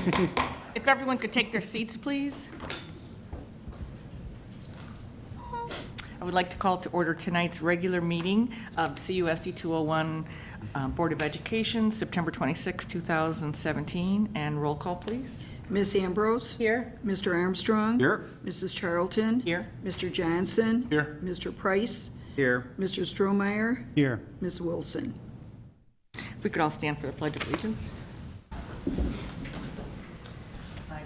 If everyone could take their seats, please. I would like to call to order tonight's regular meeting of CUSD 201 Board of Education, September 26, 2017, and roll call, please. Ms. Ambrose? Here. Mr. Armstrong? Here. Mrs. Charlton? Here. Mr. Johnson? Here. Mr. Price? Here. Mr. Strohmeyer? Here. Ms. Wilson? If we could all stand for the Pledge of Allegiance.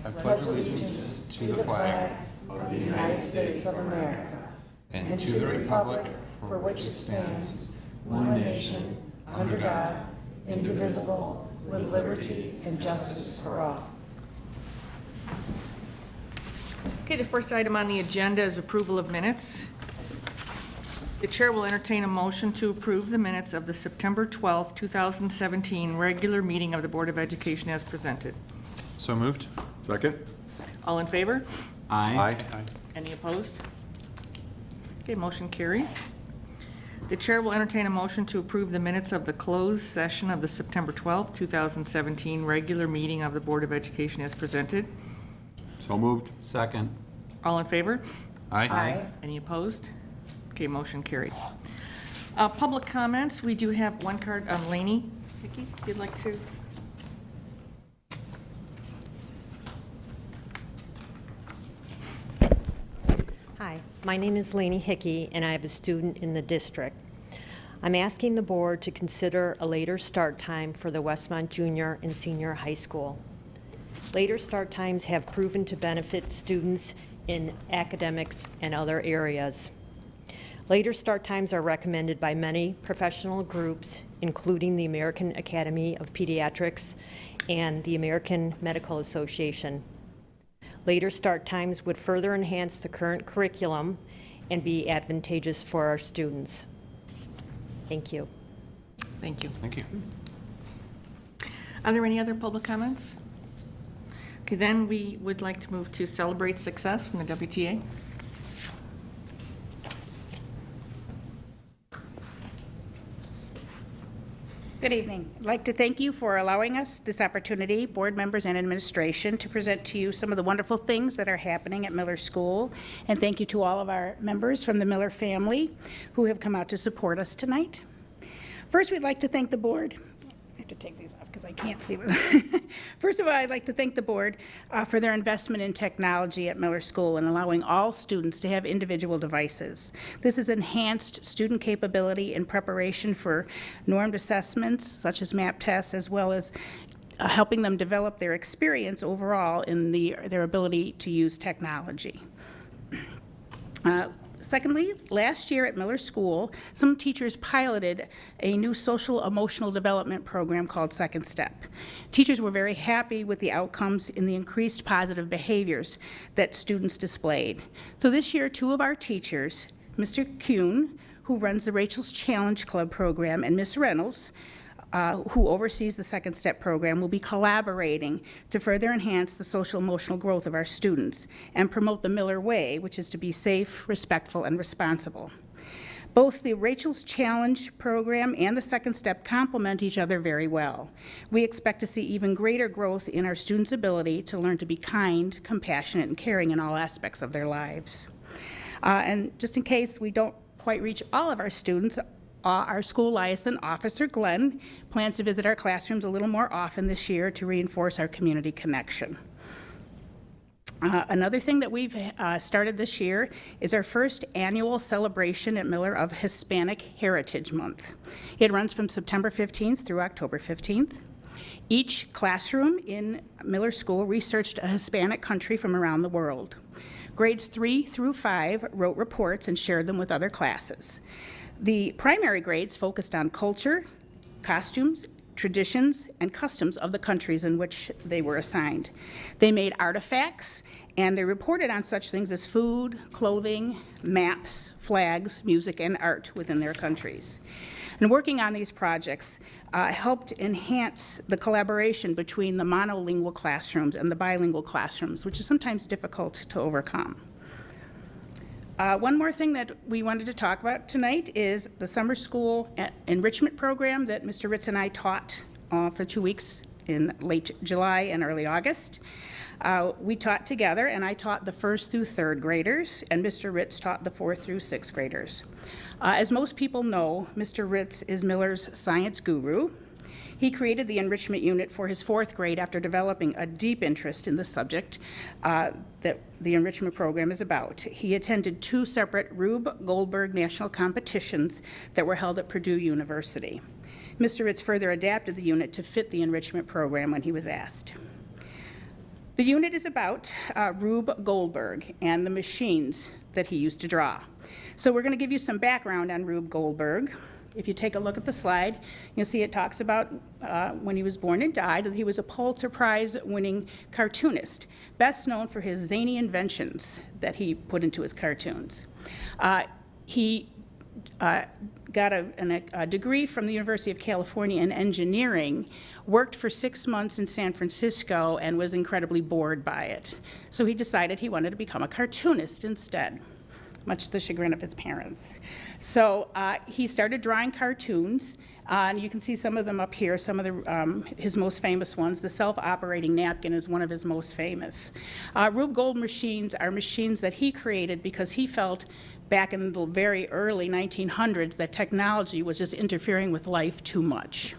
I pledge allegiance to the flag of the United States of America and to the republic for which it stands, one nation, under God, indivisible, with liberty and justice for all. Okay, the first item on the agenda is approval of minutes. The chair will entertain a motion to approve the minutes of the September 12, 2017 regular meeting of the Board of Education as presented. So moved. Second. All in favor? Aye. Any opposed? Okay, motion carries. The chair will entertain a motion to approve the minutes of the closed session of the September 12, 2017 regular meeting of the Board of Education as presented. So moved. Second. All in favor? Aye. Any opposed? Okay, motion carried. Public comments, we do have one card. Lainey, Vicki, if you'd like to. Hi, my name is Lainey Hickey, and I have a student in the district. I'm asking the board to consider a later start time for the Westmont Junior and Senior High School. Later start times have proven to benefit students in academics and other areas. Later start times are recommended by many professional groups, including the American Academy of Pediatrics and the American Medical Association. Later start times would further enhance the current curriculum and be advantageous for our students. Thank you. Thank you. Thank you. Are there any other public comments? Okay, then we would like to move to celebrate success from the WTA. Good evening. I'd like to thank you for allowing us this opportunity, board members and administration, to present to you some of the wonderful things that are happening at Miller School. And thank you to all of our members from the Miller family who have come out to support us tonight. First, we'd like to thank the board. I have to take these off because I can't see. First of all, I'd like to thank the board for their investment in technology at Miller School and allowing all students to have individual devices. This has enhanced student capability in preparation for normed assessments such as MAP tests, as well as helping them develop their experience overall in their ability to use technology. Secondly, last year at Miller School, some teachers piloted a new social emotional development program called Second Step. Teachers were very happy with the outcomes in the increased positive behaviors that students displayed. So this year, two of our teachers, Mr. Kuhn, who runs the Rachel's Challenge Club program, and Ms. Reynolds, who oversees the Second Step program, will be collaborating to further enhance the social emotional growth of our students and promote the Miller way, which is to be safe, respectful, and responsible. Both the Rachel's Challenge program and the Second Step complement each other very well. We expect to see even greater growth in our students' ability to learn to be kind, compassionate, and caring in all aspects of their lives. And just in case we don't quite reach all of our students, our school liaison officer, Glenn, plans to visit our classrooms a little more often this year to reinforce our community connection. Another thing that we've started this year is our first annual celebration at Miller of Hispanic Heritage Month. It runs from September 15th through October 15th. Each classroom in Miller School researched a Hispanic country from around the world. Grades 3 through 5 wrote reports and shared them with other classes. The primary grades focused on culture, costumes, traditions, and customs of the countries in which they were assigned. They made artifacts, and they reported on such things as food, clothing, maps, flags, music, and art within their countries. And working on these projects helped enhance the collaboration between the monolingual classrooms and the bilingual classrooms, which is sometimes difficult to overcome. One more thing that we wanted to talk about tonight is the summer school enrichment program that Mr. Ritz and I taught for 2 weeks in late July and early August. We taught together, and I taught the 1st through 3rd graders, and Mr. Ritz taught the 4th through 6th graders. As most people know, Mr. Ritz is Miller's science guru. He created the enrichment unit for his 4th grade after developing a deep interest in the subject that the enrichment program is about. He attended 2 separate Rube Goldberg national competitions that were held at Purdue University. Mr. Ritz further adapted the unit to fit the enrichment program when he was asked. The unit is about Rube Goldberg and the machines that he used to draw. So we're going to give you some background on Rube Goldberg. If you take a look at the slide, you'll see it talks about when he was born and died, that he was a Pulitzer Prize-winning cartoonist, best known for his zany inventions that he put into his cartoons. He got a degree from the University of California in engineering, worked for 6 months in San Francisco, and was incredibly bored by it. So he decided he wanted to become a cartoonist instead, much to the chagrin of his parents. So he started drawing cartoons, and you can see some of them up here, some of his most famous ones. The self-operating napkin is one of his most famous. Rube Gold machines are machines that he created because he felt back in the very early 1900s that technology was just interfering with life too much.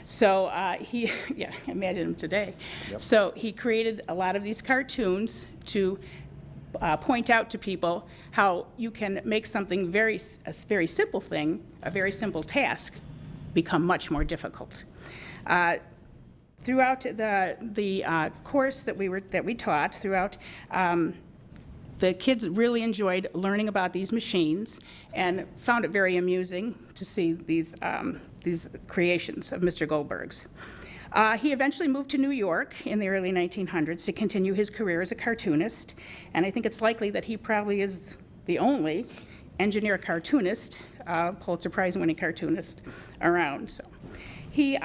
So yeah, imagine him today. Yep. So he created a lot of these cartoons to point out to people how you can make something a very simple thing, a very simple task, become much more difficult. Throughout the course that we taught, the kids really enjoyed learning about these machines and found it very amusing to see these creations of Mr. Goldberg's. He eventually moved to New York in the early 1900s to continue his career as a cartoonist, and I think it's likely that he probably is the only engineer cartoonist, Pulitzer Prize-winning cartoonist around. So he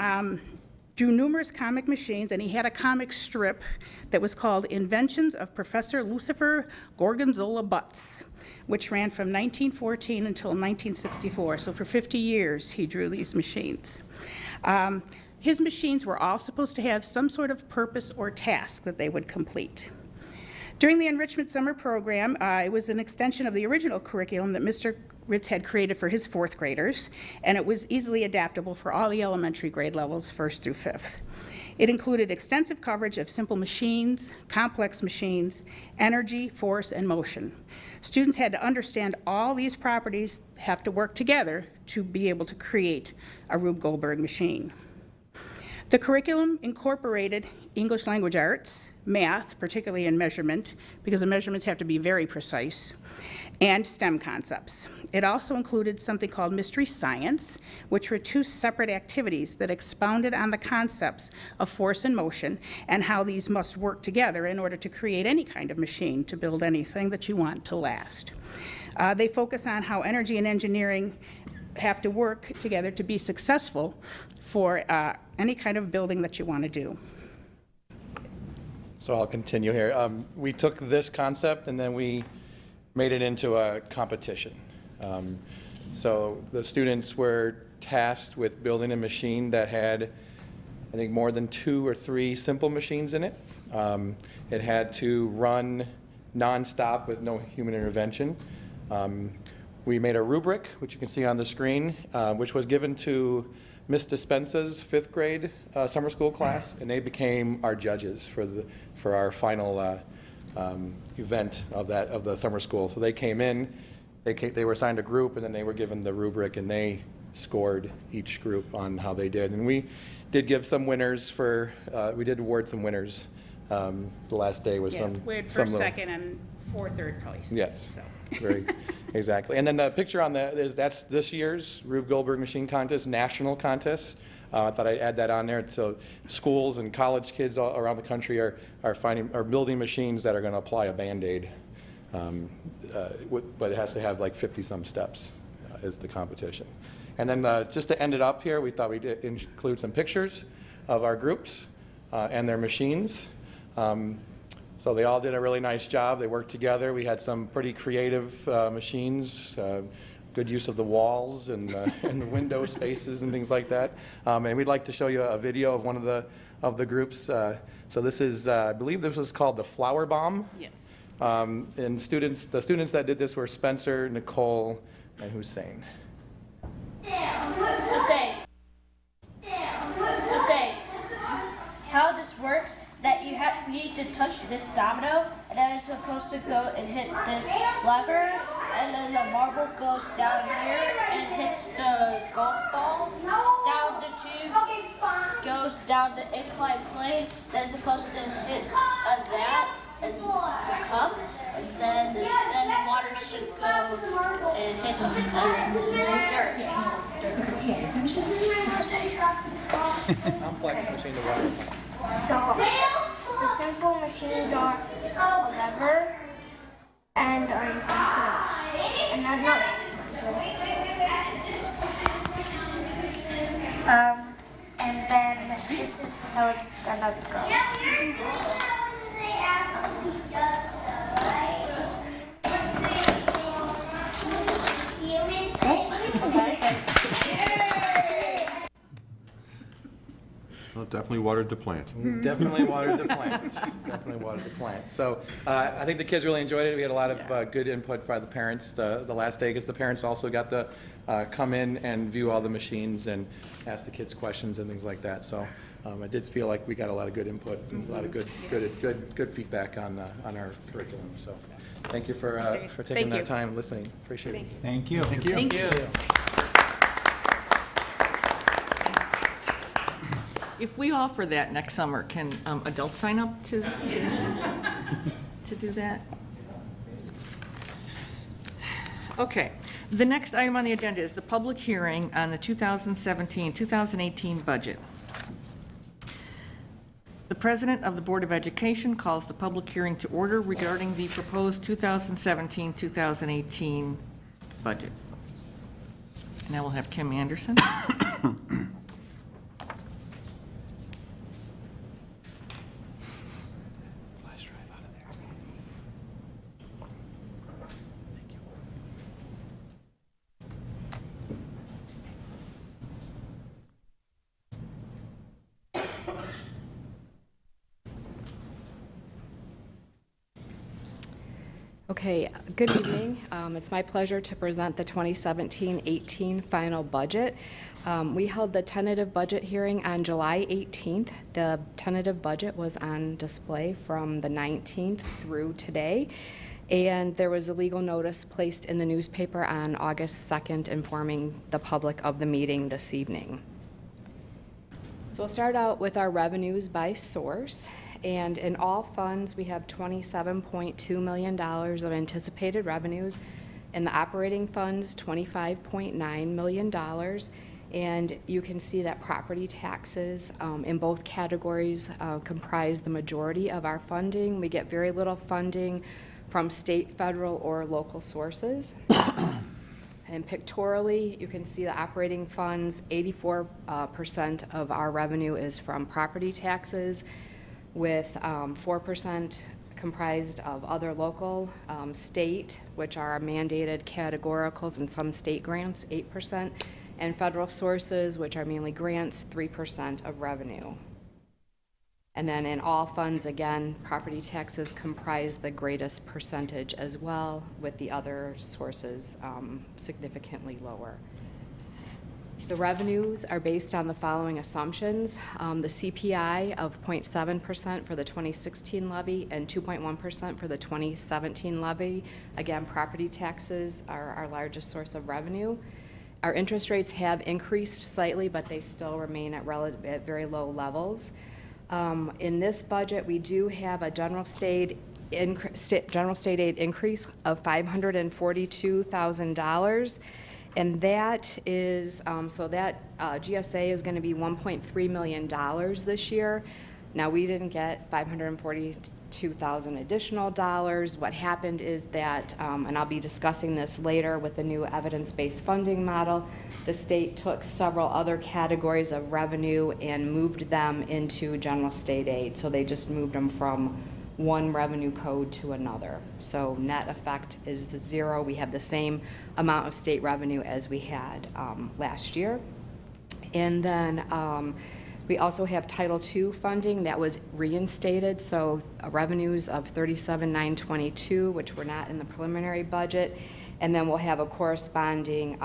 drew numerous comic machines, and he had a comic strip that was called Inventions of Professor Lucifer Gorgonzola Butts, which ran from 1914 until 1964. So for 50 years, he drew these machines. His machines were all supposed to have some sort of purpose or task that they would complete. During the Enrichment Summer Program, it was an extension of the original curriculum that Mr. Ritz had created for his 4th graders, and it was easily adaptable for all the elementary grade levels, 1st through 5th. It included extensive coverage of simple machines, complex machines, energy, force, and motion. Students had to understand all these properties have to work together to be able to create a Rube Goldberg machine. The curriculum incorporated English language arts, math, particularly in measurement, because the measurements have to be very precise, and STEM concepts. It also included something called Mystery Science, which were 2 separate activities that expounded on the concepts of force and motion and how these must work together in order to create any kind of machine to build anything that you want to last. They focus on how energy and engineering have to work together to be successful for any kind of building that you want to do. So I'll continue here. We took this concept and then we made it into a competition. So the students were tasked with building a machine that had, I think, more than 2 or 3 simple machines in it. It had to run nonstop with no human intervention. We made a rubric, which you can see on the screen, which was given to Miss Dispensa's 5th grade summer school class, and they became our judges for our final event of the summer school. So they came in, they were assigned a group, and then they were given the rubric, and they scored each group on how they did. And we did give some winners we did award some winners. The last day was We had first, second, and 4th, 3rd place. Yes, So. very, exactly. And then the picture on that's this year's Rube Goldberg Machine Contest, national contest. I thought I'd add that on there. So schools and college kids all around the country are building machines that are going to apply a Band-Aid, but it has to have like 50-some steps is the competition. And then just to end it up here, we thought we'd include some pictures of our groups and their machines. So they all did a really nice job. They worked together. We had some pretty creative machines. good use of the walls and and the window spaces and things like that. And we'd like to show you a video of one of the groups. So this is, I believe this was called the Flower Bomb. Yes. And the students that did this were Spencer, Nicole, and Hussein. Okay. How this works, that you need to touch this domino, and then it's supposed to go and hit this lever, and then the marble goes down here and hits the golf ball, down the tube, goes down the incline plane, then it's supposed to hit that, and the cup, and then the water should go and hit Complex machine to water. So the simple machines are a lever and a control, and that's not. And then this is how it's gonna go. Well, definitely watered the plant. Definitely watered the plant. Definitely watered the plant. So I think the kids really enjoyed it. We had a lot of good input by the parents the last day, because the parents also got to come in and view all the machines and ask the kids questions and things like that. So I did feel like we got a lot of good input and a lot of good feedback on our curriculum. So thank you for taking Thank that you. time listening. Appreciate it. Thank you. Thank you. Thank you. If we offer that next summer, can adults sign up to do that? Okay. The next item on the agenda is the public hearing on the 2017-2018 budget. The President of the Board of Education calls the public hearing to order regarding the proposed 2017-2018 budget. And I will have Kim Anderson. Okay, good evening. It's my pleasure to present the 2017-18 final budget. We held the tentative budget hearing on July 18th. The tentative budget was on display from the 19th through today, and there was a legal notice placed in the newspaper on August 2nd informing the public of the meeting this evening. So we'll start out with our revenues by source. And in all funds, we have $27.2 million of anticipated revenues. In the operating funds, $25.9 million. And you can see that property taxes in both categories comprise the majority of our funding. We get very little funding from state, federal, or local sources. And pictorially, you can see the operating funds, 84% of our revenue is from property taxes, with 4% comprised of other local, state, which are mandated categoricals and some state grants, 8%, and federal sources, which are mainly grants, 3% of revenue. And then in all funds, again, property taxes comprise the greatest percentage as well, with the other sources significantly lower. The revenues are based on the following assumptions. The CPI of 0.7% for the 2016 levy and 2.1% for the 2017 levy. Again, property taxes are our largest source of revenue. Our interest rates have increased slightly, but they still remain at very low levels. In this budget, we do have a general state aid increase of $542,000. And that is, so that GSA is going to be $1.3 million this year. Now, we didn't get $542,000 additional dollars. What happened is that, and I'll be discussing this later with the new evidence-based funding model, the state took several other categories of revenue and moved them into general state aid. So they just moved them from one revenue code to another. So net effect is the zero. We have the same amount of state revenue as we had last year. And then we also have Title II funding that was reinstated, so revenues of $37,922, which were not in the preliminary budget, and then we'll have a corresponding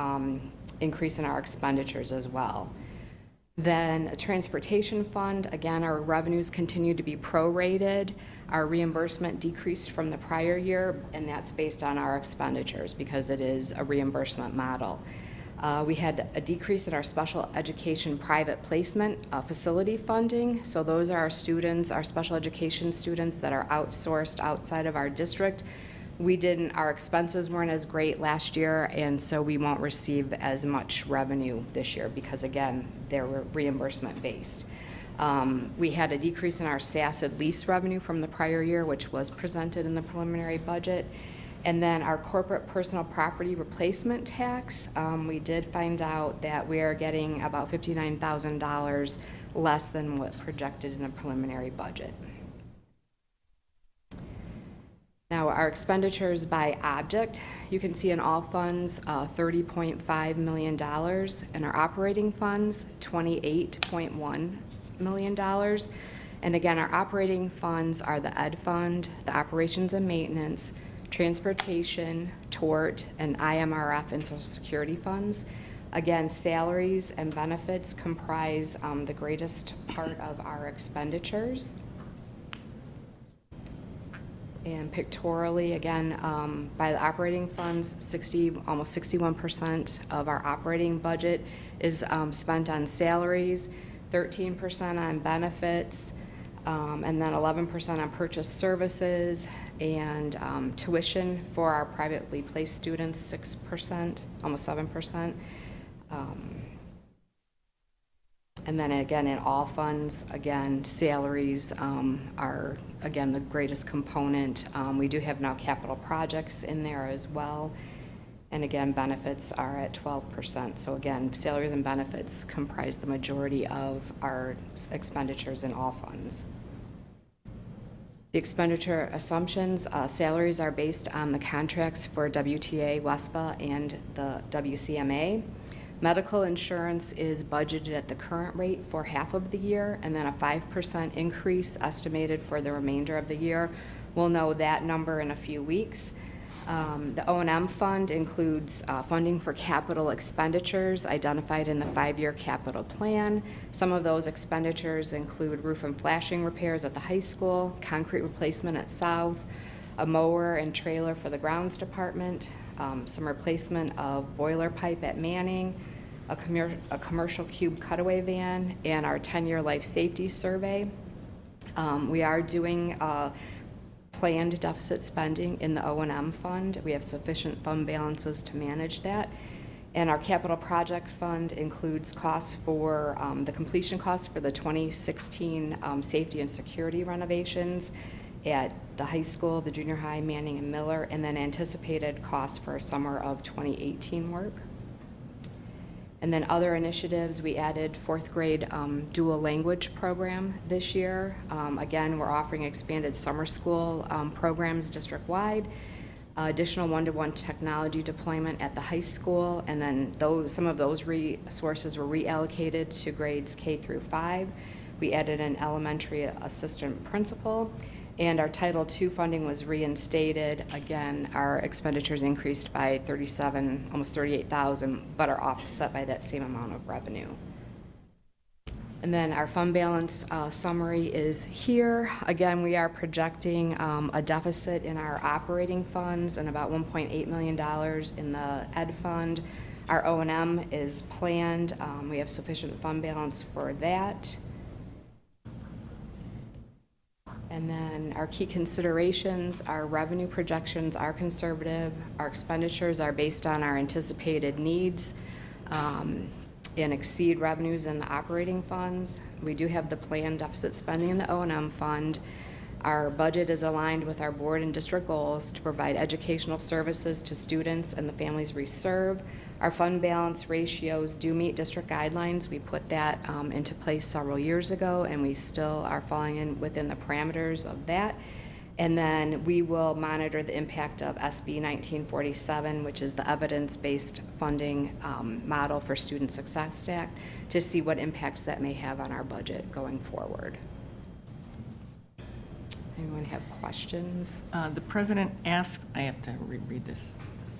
increase in our expenditures as well. Then a transportation fund, again, our revenues continue to be prorated. Our reimbursement decreased from the prior year, and that's based on our expenditures because it is a reimbursement model. We had a decrease in our special education private placement facility funding. So those are our students, our special education students that are outsourced outside of our district. Our expenses weren't as great last year, and so we won't receive as much revenue this year because, again, they were reimbursement based. We had a decrease in our SACID lease revenue from the prior year, which was presented in the preliminary budget. And then our corporate personal property replacement tax, we did find out that we are getting about $59,000 less than what projected in a preliminary budget. Now, our expenditures by object, you can see in all funds, $30.5 million. In our operating funds, $28.1 million. And again, our operating funds are the Ed Fund, the Operations and Maintenance, Transportation, Tort, and IMRF and Social Security funds. Again, salaries and benefits comprise the greatest part of our expenditures. And pictorially, again, by the operating funds, almost 61% of our operating budget is spent on salaries, 13% on benefits, and then 11% on purchased services, and tuition for our privately placed students, 6%, almost 7%. And then again, in all funds, again, salaries are, again, the greatest component. We do have now capital projects in there as well. And again, benefits are at 12%. So again, salaries and benefits comprise the majority of our expenditures in all funds. The expenditure assumptions, salaries are based on the contracts for WTA, WESPA, and the WCMA. Medical insurance is budgeted at the current rate for half of the year, and then a 5% increase estimated for the remainder of the year. We'll know that number in a few weeks. The O&M fund includes funding for capital expenditures identified in the 5-year capital plan. Some of those expenditures include roof and flashing repairs at the high school, concrete replacement at South, a mower and trailer for the grounds department, some replacement of boiler pipe at Manning, a commercial cube cutaway van, and our 10-year life safety survey. We are doing planned deficit spending in the O&M fund. We have sufficient fund balances to manage that. And our capital project fund includes costs for the completion costs for the 2016 safety and security renovations at the high school, the junior high, Manning and Miller, and then anticipated costs for summer of 2018 work. And then other initiatives, we added 4th grade dual language program this year. Again, we're offering expanded summer school programs district-wide, additional one-to-one technology deployment at the high school, and then some of those resources were reallocated to grades K through 5. We added an elementary assistant principal, and our Title II funding was reinstated. Again, our expenditures increased by almost 38,000, but are offset by that same amount of revenue. And then our fund balance summary is here. Again, we are projecting a deficit in our operating funds and about $1.8 million in the Ed fund. Our O&M is planned. We have sufficient fund balance for that. And then our key considerations, our revenue projections are conservative. Our expenditures are based on our anticipated needs and exceed revenues in the operating funds. We do have the planned deficit spending in the O&M fund. Our budget is aligned with our board and district goals to provide educational services to students and the families we serve. Our fund balance ratios do meet district guidelines. We put that into place several years ago, and we still are falling in within the parameters of that. And then we will monitor the impact of SB 1947, which is the evidence-based funding model for Student Success Act, to see what impacts that may have on our budget going forward. Anyone have questions? The president asks, I have to reread this.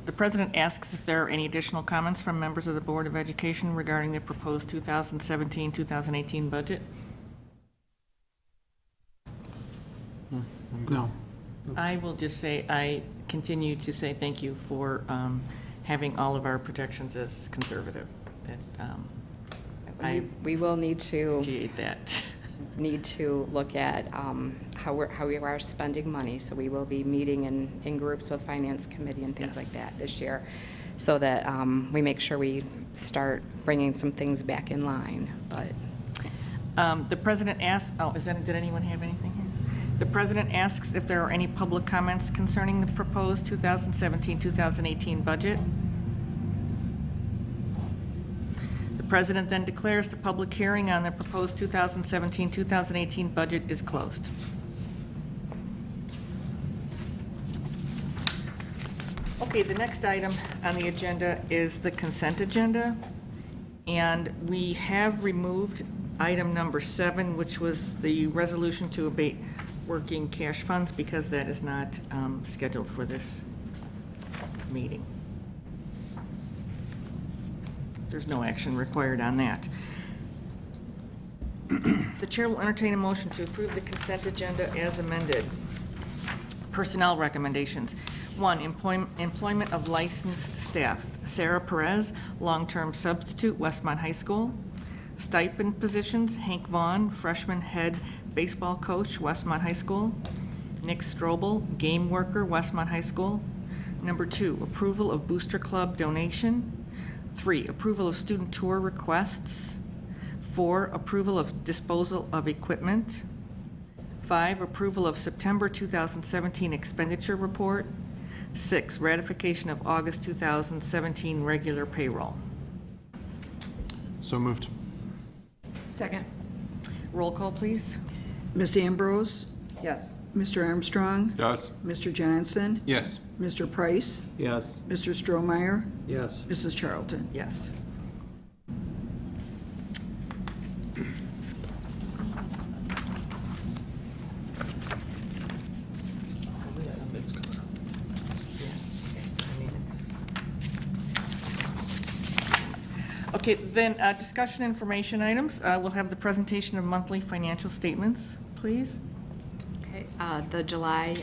The president asks if there are any additional comments from members of the Board of Education regarding the proposed 2017-2018 budget. No. I will just say, I continue to say thank you for having all of our projections as conservative. I We will need to appreciate that. look at how we are spending money. So we will be meeting in groups with Finance Committee and things like that this year, so that we make sure we start bringing some things back in line. But The president asks, did anyone have anything here? The president asks if there are any public comments concerning the proposed 2017-2018 budget. The president then declares the public hearing on the proposed 2017-2018 budget is closed. Okay, the next item on the agenda is the consent agenda. And we have removed item number 7, which was the resolution to abate working cash funds, because that is not scheduled for this meeting. There's no action required on that. The chair will entertain a motion to approve the consent agenda as amended. Personnel recommendations. 1, employment of licensed staff. Sarah Perez, long-term substitute, Westmont High School. Stipend positions, Hank Vaughn, freshman head baseball coach, Westmont High School. Nick Strobel, game worker, Westmont High School. Number 2, approval of booster club donation. 3, approval of student tour requests. 4, approval of disposal of equipment. 5, approval of September 2017 expenditure report. 6, ratification of August 2017 regular payroll. So moved. Second. Roll call, please. Ms. Ambrose? Yes. Mr. Armstrong? Yes. Mr. Johnson? Yes. Mr. Price? Yes. Mr. Strohmeyer? Yes. Mrs. Charlton? Yes. Okay, then, discussion information items. We'll have the presentation of monthly financial statements, please. Okay, the July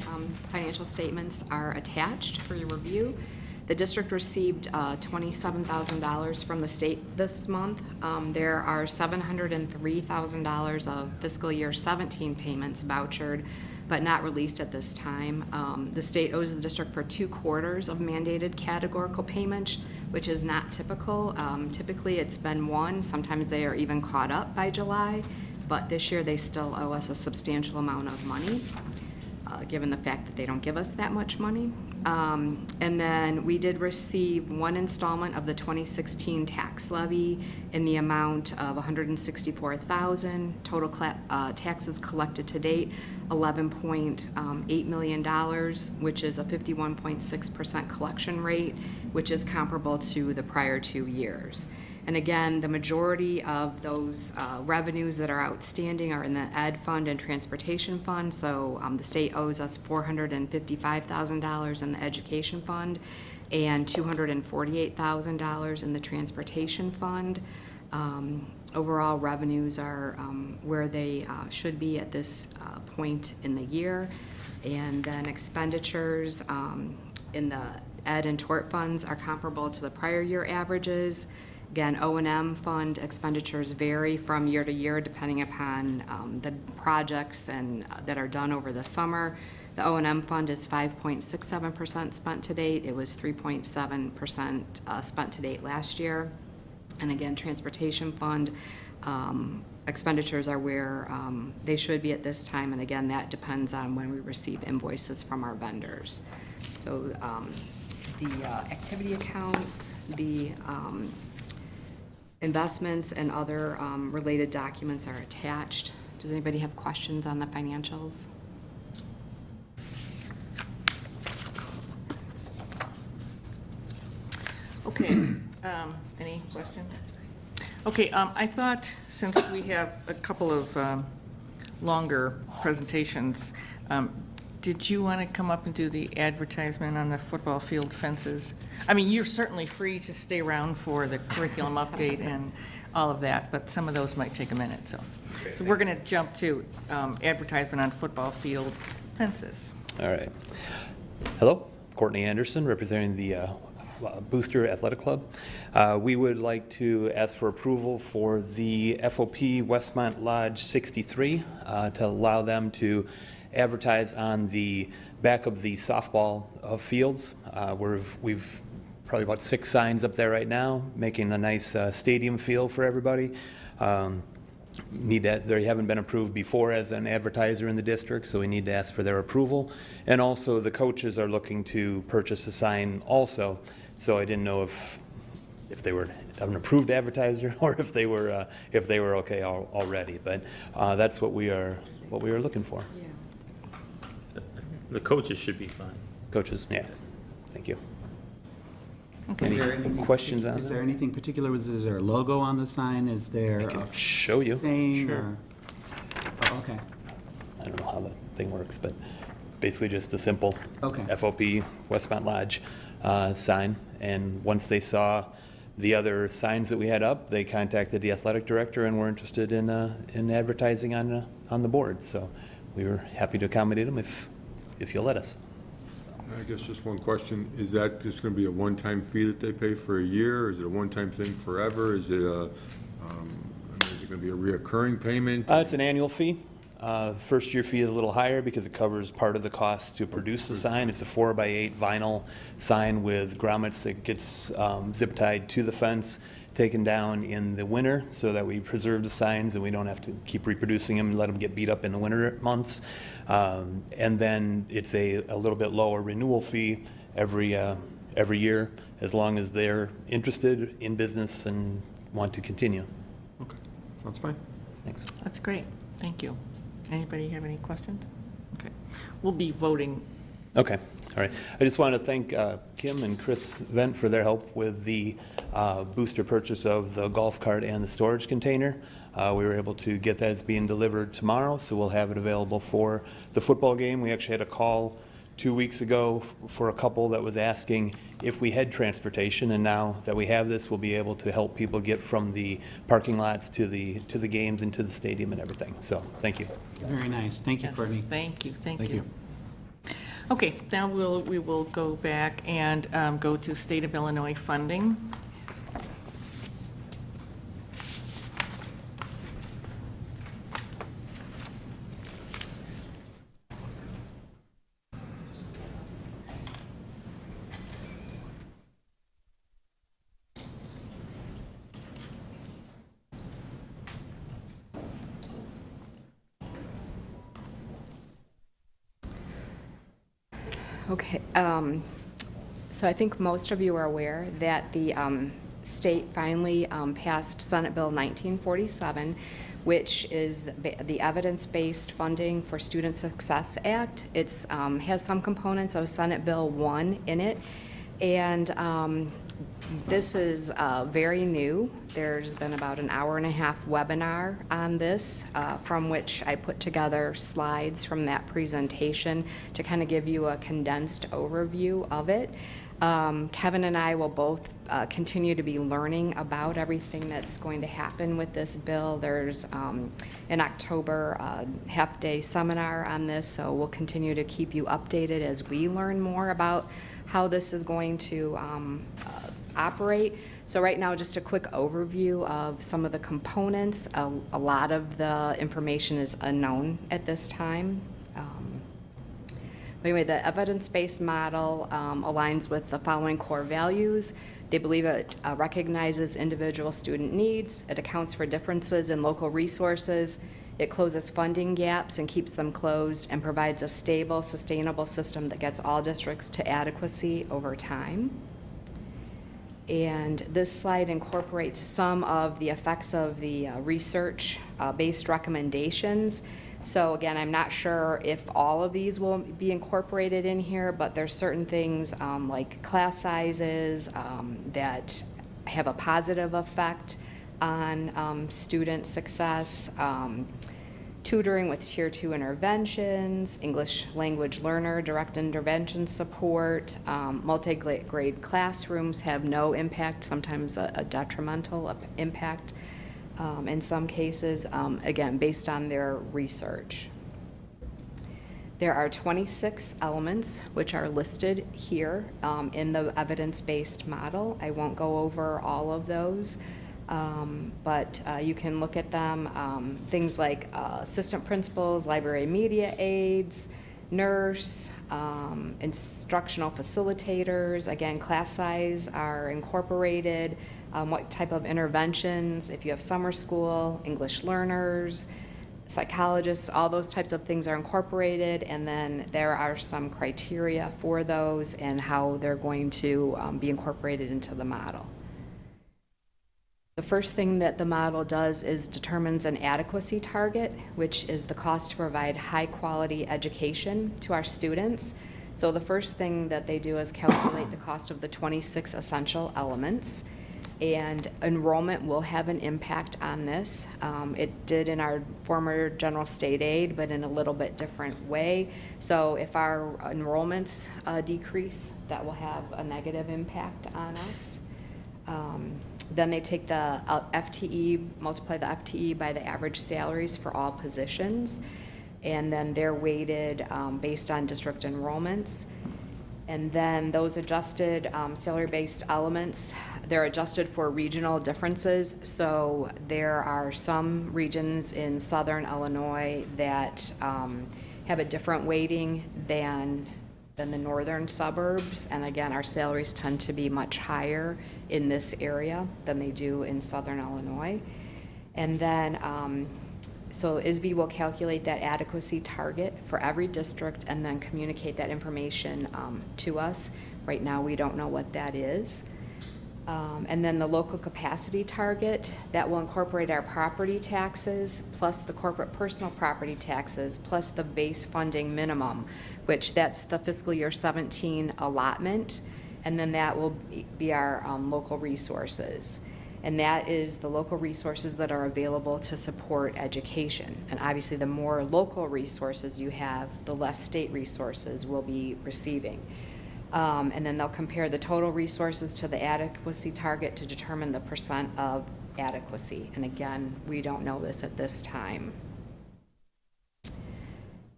financial statements are attached for your review. The district received $27,000 from the state this month. There are $703,000 of fiscal year 17 payments vouchered, but not released at this time. The state owes the district for 2 quarters of mandated categorical payments, which is not typical. Typically, it's been 1. Sometimes they are even caught up by July, but this year they still owe us a substantial amount of money, given the fact that they don't give us that much money. And then we did receive 1 installment of the 2016 tax levy in the amount of $164,000. Total taxes collected to date, $11.8 million, which is a 51.6% collection rate, which is comparable to the prior 2 years. And again, the majority of those revenues that are outstanding are in the Ed Fund and Transportation Fund. So the state owes us $455,000 in the Education Fund and $248,000 in the Transportation Fund. Overall revenues are where they should be at this point in the year. And then expenditures in the Ed and Tort funds are comparable to the prior year averages. Again, O&M fund expenditures vary from year to year depending upon the projects and that are done over the summer. The O&M fund is 5.67% spent to date. It was 3.7% spent to date last year. And again, transportation fund expenditures are where they should be at this time. And again, that depends on when we receive invoices from our vendors. So the activity accounts, the investments and other related documents are attached. Does anybody have questions on the financials? Okay, any questions? Okay, I thought since we have a couple of longer presentations, did you want to come up and do the advertisement on the football field fences? I mean, you're certainly free to stay around for the curriculum update and all of that, but some of those might take a minute, so. So we're going to jump to advertisement on football field fences. All right. Hello, Courtney Anderson, representing the Booster Athletic Club. We would like to ask for approval for the FOP Westmont Lodge 63 to allow them to advertise on the back of the softball fields. We've probably about 6 signs up there right now, making a nice stadium feel for everybody. They haven't been approved before as an advertiser in the district, so we need to ask for their approval. And also, the coaches are looking to purchase a sign also, so I didn't know if they were an approved advertiser or if they were okay already. But that's what we are looking for. The coaches should be fine. Coaches, yeah. Thank you. Okay. Any Is there anything questions on Is that? there anything particular? Is there a logo on the sign? Is there I can a show you. saying? Sure. Or, oh, okay. I don't know how the thing works, but basically just a simple Okay. FOP Westmont Lodge sign. And once they saw the other signs that we had up, they contacted the athletic director and were interested in advertising on the board. So we were happy to accommodate them if you'll let us. I guess just one question, is that just going to be a one-time fee that they pay for a year? Is it a one-time thing forever? Is it is it going to be a reoccurring payment? It's an annual fee. First year fee is a little higher because it covers part of the cost to produce the sign. It's a 4x8 vinyl sign with grommets that gets zip tied to the fence, taken down in the winter so that we preserve the signs and we don't have to keep reproducing them and let them get beat up in the winter months. And then it's a little bit lower renewal fee every year as long as they're interested in business and want to continue. Okay, sounds fine. Thanks. That's great, thank you. Anybody have any questions? Okay, we'll be voting. Okay, all right. I just want to thank Kim and Chris Vent for their help with the booster purchase of the golf cart and the storage container. We were able to get that as being delivered tomorrow, so we'll have it available for the football game. We actually had a call 2 weeks ago for a couple that was asking if we had transportation, and now that we have this, we'll be able to help people get from the parking lots to the games and to the stadium and everything. So, thank you. Very nice. Thank you, Yes, Courtney. Thank you, thank Thank you. you. Okay, now we will go back and go to State of Illinois funding. Okay, so I think most of you are aware that the state finally passed Senate Bill 1947, which is the evidence-based funding for Student Success Act. It's has some components of Senate Bill 1 in it, and this is very new. There's been about an hour-and-a-half webinar on this, from which I put together slides from that presentation to kind of give you a condensed overview of it. Kevin and I will both continue to be learning about everything that's going to happen with this bill. There's in October half-day seminar on this, so we'll continue to keep you updated as we learn more about how this is going to operate. So right now, just a quick overview of some of the components. A lot of the information is unknown at this time. Anyway, the evidence-based model aligns with the following core values. They believe it recognizes individual student needs, it accounts for differences in local resources, it closes funding gaps and keeps them closed, and provides a stable, sustainable system that gets all districts to adequacy over time. And this slide incorporates some of the effects of the research-based recommendations. So again, I'm not sure if all of these will be incorporated in here, but there's certain things like class sizes that have a positive effect on student success, tutoring with Tier 2 interventions, English language learner direct intervention support, multi-grade classrooms have no impact, sometimes a detrimental impact in some cases, again, based on their research. There are 26 elements which are listed here in the evidence-based model. I won't go over all of those. But you can look at them, things like assistant principals, library media aides, nurse, instructional facilitators, again, class size are incorporated, what type of interventions, if you have summer school, English learners, psychologists, all those types of things are incorporated, and then there are some criteria for those and how they're going to be incorporated into the model. The first thing that the model does is determines an adequacy target, which is the cost to provide high-quality education to our students. So the first thing that they do is calculate the cost of the 26 essential elements, and enrollment will have an impact on this. It did in our former general state aid, but in a little bit different way. So if our enrollments decrease, that will have a negative impact on us. Then they take the FTE, multiply the FTE by the average salaries for all positions, and then they're weighted based on district enrollments. And then those adjusted salary-based elements, they're adjusted for regional differences. So there are some regions in southern Illinois that have a different weighting than the northern suburbs, and again, our salaries tend to be much higher in this area than they do in southern Illinois. And then, so ISB will calculate that adequacy target for every district and then communicate that information to us. Right now, we don't know what that is. And then the local capacity target, that will incorporate our property taxes, plus the corporate personal property taxes, plus the base funding minimum, which that's the fiscal year 17 allotment, and then that will be our local resources. And that is the local resources that are available to support education. And obviously, the more local resources you have, the less state resources we'll be receiving. And then they'll compare the total resources to the adequacy target to determine the percent of adequacy. And again, we don't know this at this time.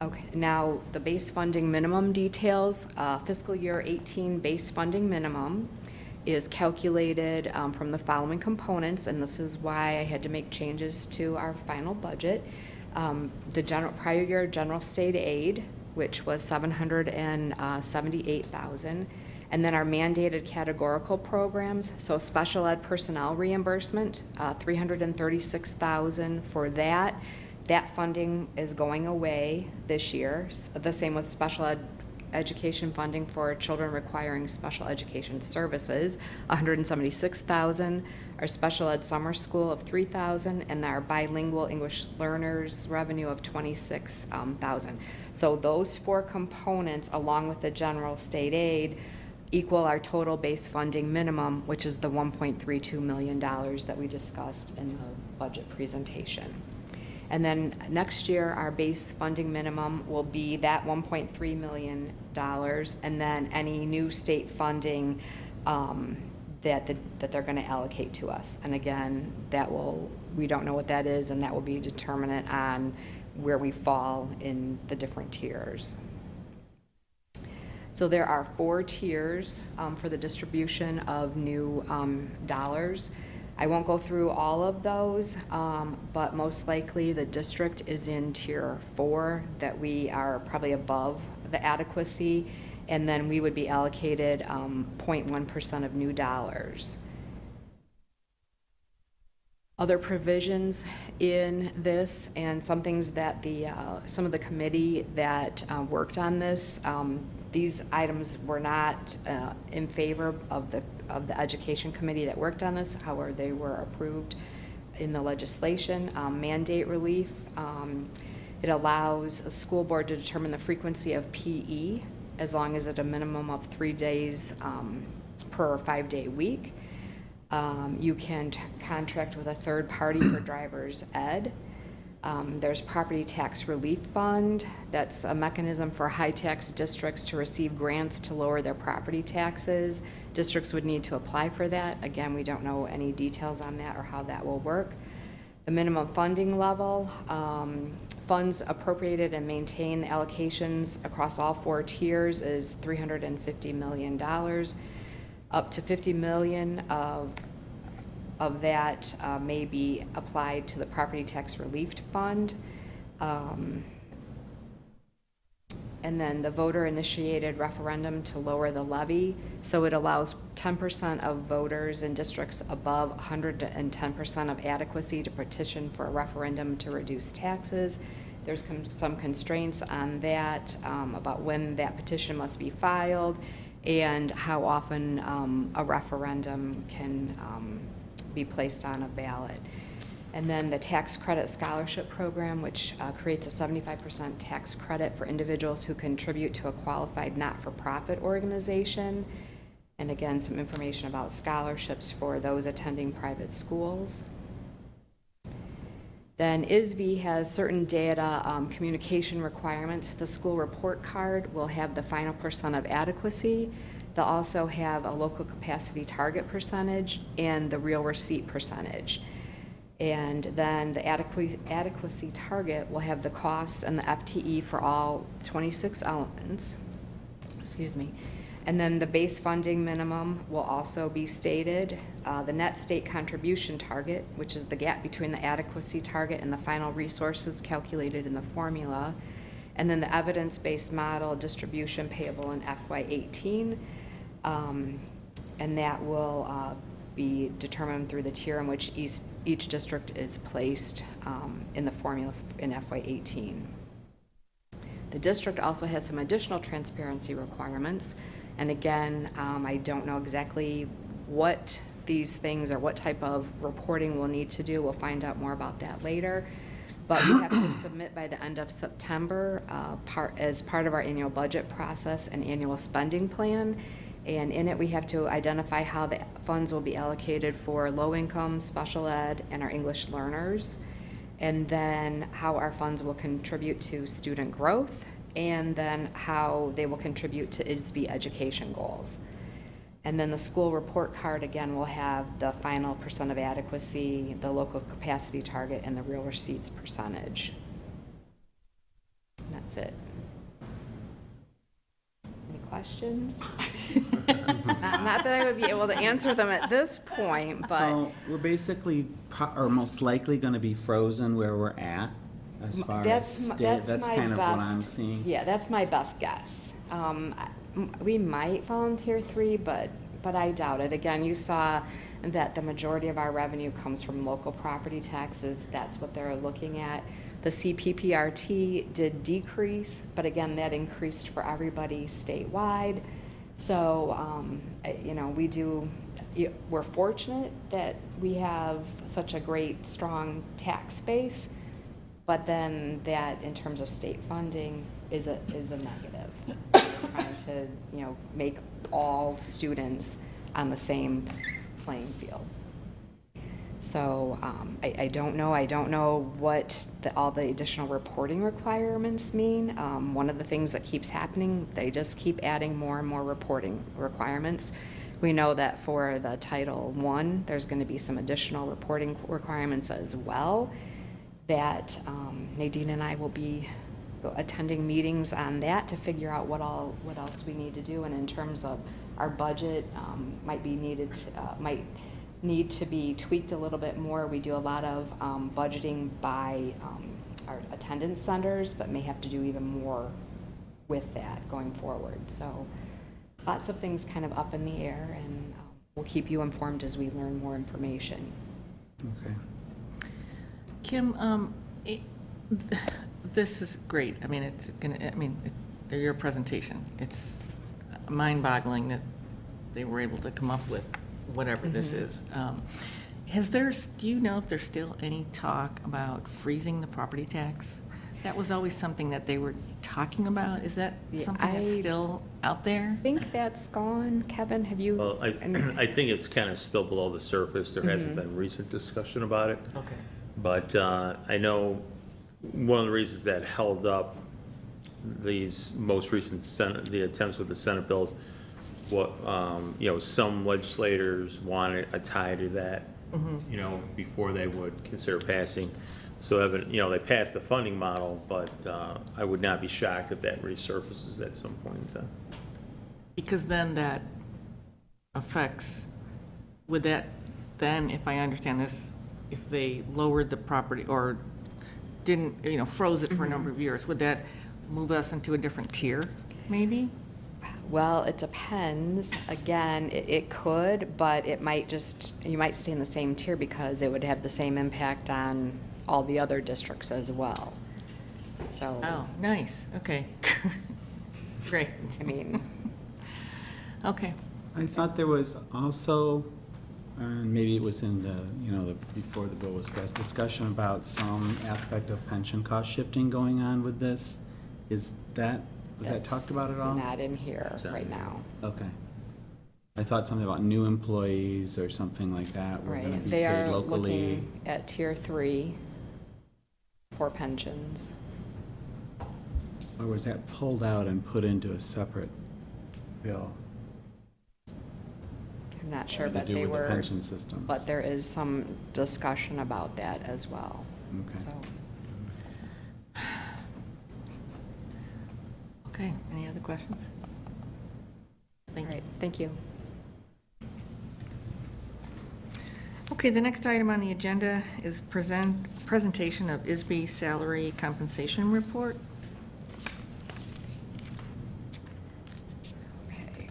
Okay, now the base funding minimum details. Fiscal year 18 base funding minimum is calculated from the following components, and this is why I had to make changes to our final budget. The prior year general state aid, which was $778,000, and then our mandated categorical programs, so special ed personnel reimbursement, $336,000 for that. That funding is going away this year. The same with special ed education funding for children requiring special education services, $176,000. Our special ed summer school of $3,000, and our bilingual English learners revenue of $26,000. So those four components, along with the general state aid, equal our total base funding minimum, which is the $1.32 million that we discussed in the budget presentation. And then next year, our base funding minimum will be that $1.3 million, and then any new state funding that they're going to allocate to us. And again, we don't know what that is, and that will be determinant on where we fall in the different tiers. So there are 4 tiers for the distribution of new dollars. I won't go through all of those, but most likely the district is in tier 4, that we are probably above the adequacy, and then we would be allocated 0.1% of new dollars. Other provisions in this, and some things that some of the committee that worked on this, these items were not in favor of the education committee that worked on this. However, they were approved in the legislation. Mandate relief, It allows a school board to determine the frequency of PE as long as at a minimum of 3 days per 5-day week. You can contract with a third party for driver's ed. There's property tax relief fund. That's a mechanism for high tax districts to receive grants to lower their property taxes. Districts would need to apply for that. Again, we don't know any details on that or how that will work. The minimum funding level, funds appropriated and maintain allocations across all 4 tiers is $350 million. Up to $50 million of that may be applied to the property tax relief fund. And then the voter-initiated referendum to lower the levy. So it allows 10% of voters in districts above 110% of adequacy to petition for a referendum to reduce taxes. There's some constraints on that about when that petition must be filed and how often a referendum can be placed on a ballot. And then the tax credit scholarship program, which creates a 75% tax credit for individuals who contribute to a qualified not-for-profit organization. And again, some information about scholarships for those attending private schools. Then ISB has certain data communication requirements. The school report card will have the final percent of adequacy. They'll also have a local capacity target percentage and the real receipt percentage. And then the adequacy target will have the costs and the FTE for all 26 elements. Excuse me. And then the base funding minimum will also be stated. The net state contribution target, which is the gap between the adequacy target and the final resources calculated in the formula. And then the evidence-based model distribution payable in FY18. And that will be determined through the tier in which each district is placed in the formula in FY18. The district also has some additional transparency requirements. And again, I don't know exactly what these things or what type of reporting we'll need to do. We'll find out more about that later. But we have to submit by the end of September as part of our annual budget process and annual spending plan. And in it, we have to identify how the funds will be allocated for low income, special ed, and our English learners. And then how our funds will contribute to student growth, and then how they will contribute to ISB education goals. And then the school report card, again, will have the final percent of adequacy, the local capacity target, and the real receipts percentage. And that's it. Any questions? Not that I would be able to answer them at this point, but. So we're basically, or most likely gonna be frozen where we're at as far as state, that's my kind of what I'm best- seeing. Yeah, that's my best guess. We might fall in tier 3, but I doubt it. Again, you saw that the majority of our revenue comes from local property taxes. That's what they're looking at. The CPPRT did decrease, but again, that increased for everybody statewide. So, you know, we're fortunate that we have such a great, strong tax base, but then that in terms of state funding is a negative. We're trying to, you know, make all students on the same playing field. So I don't know what all the additional reporting requirements mean. One of the things that keeps happening, they just keep adding more and more reporting requirements. We know that for the Title I, there's going to be some additional reporting requirements as well that Nadine and I will be attending meetings on that to figure out what else we need to do. And in terms of our budget, might need to be tweaked a little bit more. We do a lot of budgeting by our attendance centers, but may have to do even more with that going forward. So lots of things kind of up in the air, and we'll keep you informed as we learn more information. Okay. Kim, this is great. I mean, your presentation. It's mind-boggling that they were able to come up with whatever this is. Do you know if there's still any talk about freezing the property tax? That was always something that they were talking about. Is that Yeah, something that's I- still out there? I think that's gone. Kevin, have you? Well, I think it's kind of still below the surface. There hasn't been recent discussion about it. Okay. But I know one of the reasons that held up these most recent the attempts with the Senate bills, what, some legislators wanted a tie to that, before they would consider passing. So, they passed the funding model, but I would not be shocked if that resurfaces at some point in time. Because then that affects, would that then, if I understand this, if they lowered the property or didn't, froze it for a number of years, would that move us into a different tier, maybe? Well, it depends. Again, it could, but it might you might stay in the same tier because it would have the same impact on all the other districts as well. So, Oh, nice, okay. Great, I mean, okay. I thought there was also, and maybe it was in the, before the bill was passed, discussion about some aspect of pension cost shifting going on with this. Was that that's talked about at all? not in here right now. Okay. I thought something about new employees or something like that were gonna Right. be They paid are locally. looking at tier 3 for pensions. Or was that pulled out and put into a separate bill? I'm not sure, To but do they with the were, pension systems? but there is some discussion about that as well. Okay. So, Okay, any other questions? all Thank you. right, thank you. Okay, the next item on the agenda is presentation of ISB salary compensation report. Okay.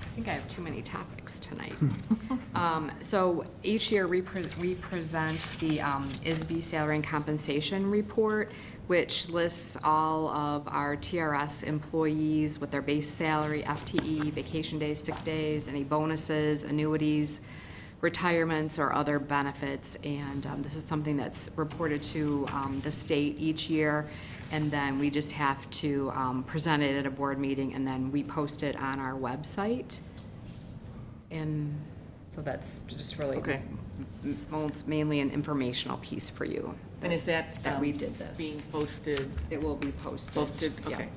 I think I have too many topics tonight. So each year, we present the ISB salary and compensation report, which lists all of our TRS employees with their base salary, FTE, vacation days, sick days, any bonuses, annuities, retirements, or other benefits. And this is something that's reported to the state each year. And then we just have to present it at a board meeting, and then we post it on our website. And so that's just really Okay. mainly an informational piece for you. And is that? That we did this. Being posted? It will be posted. Posted, Yeah. okay.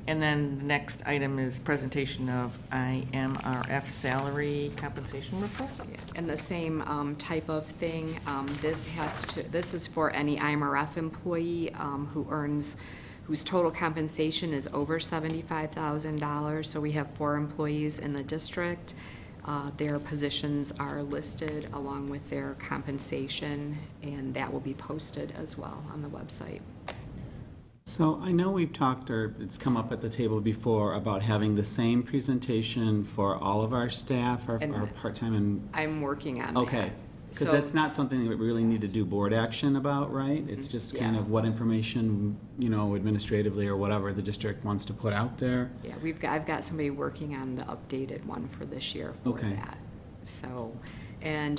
And then the next item is presentation of IMRF salary compensation report? Yeah, and the same type of thing. This is for any IMRF employee whose total compensation is over $75,000. So we have 4 employees in the district. Their positions are listed along with their compensation, and that will be posted as well on the website. So I know we've talked, or it's come up at the table before, about having the same presentation for all of our staff, our And part-time and, I'm working on that. okay. Because So- that's not something that we really need to do board action about, right? It's just kind Yeah. of what information, administratively or whatever the district wants to put out there. Yeah, I've got somebody working on the updated one for this year for Okay. that. So, and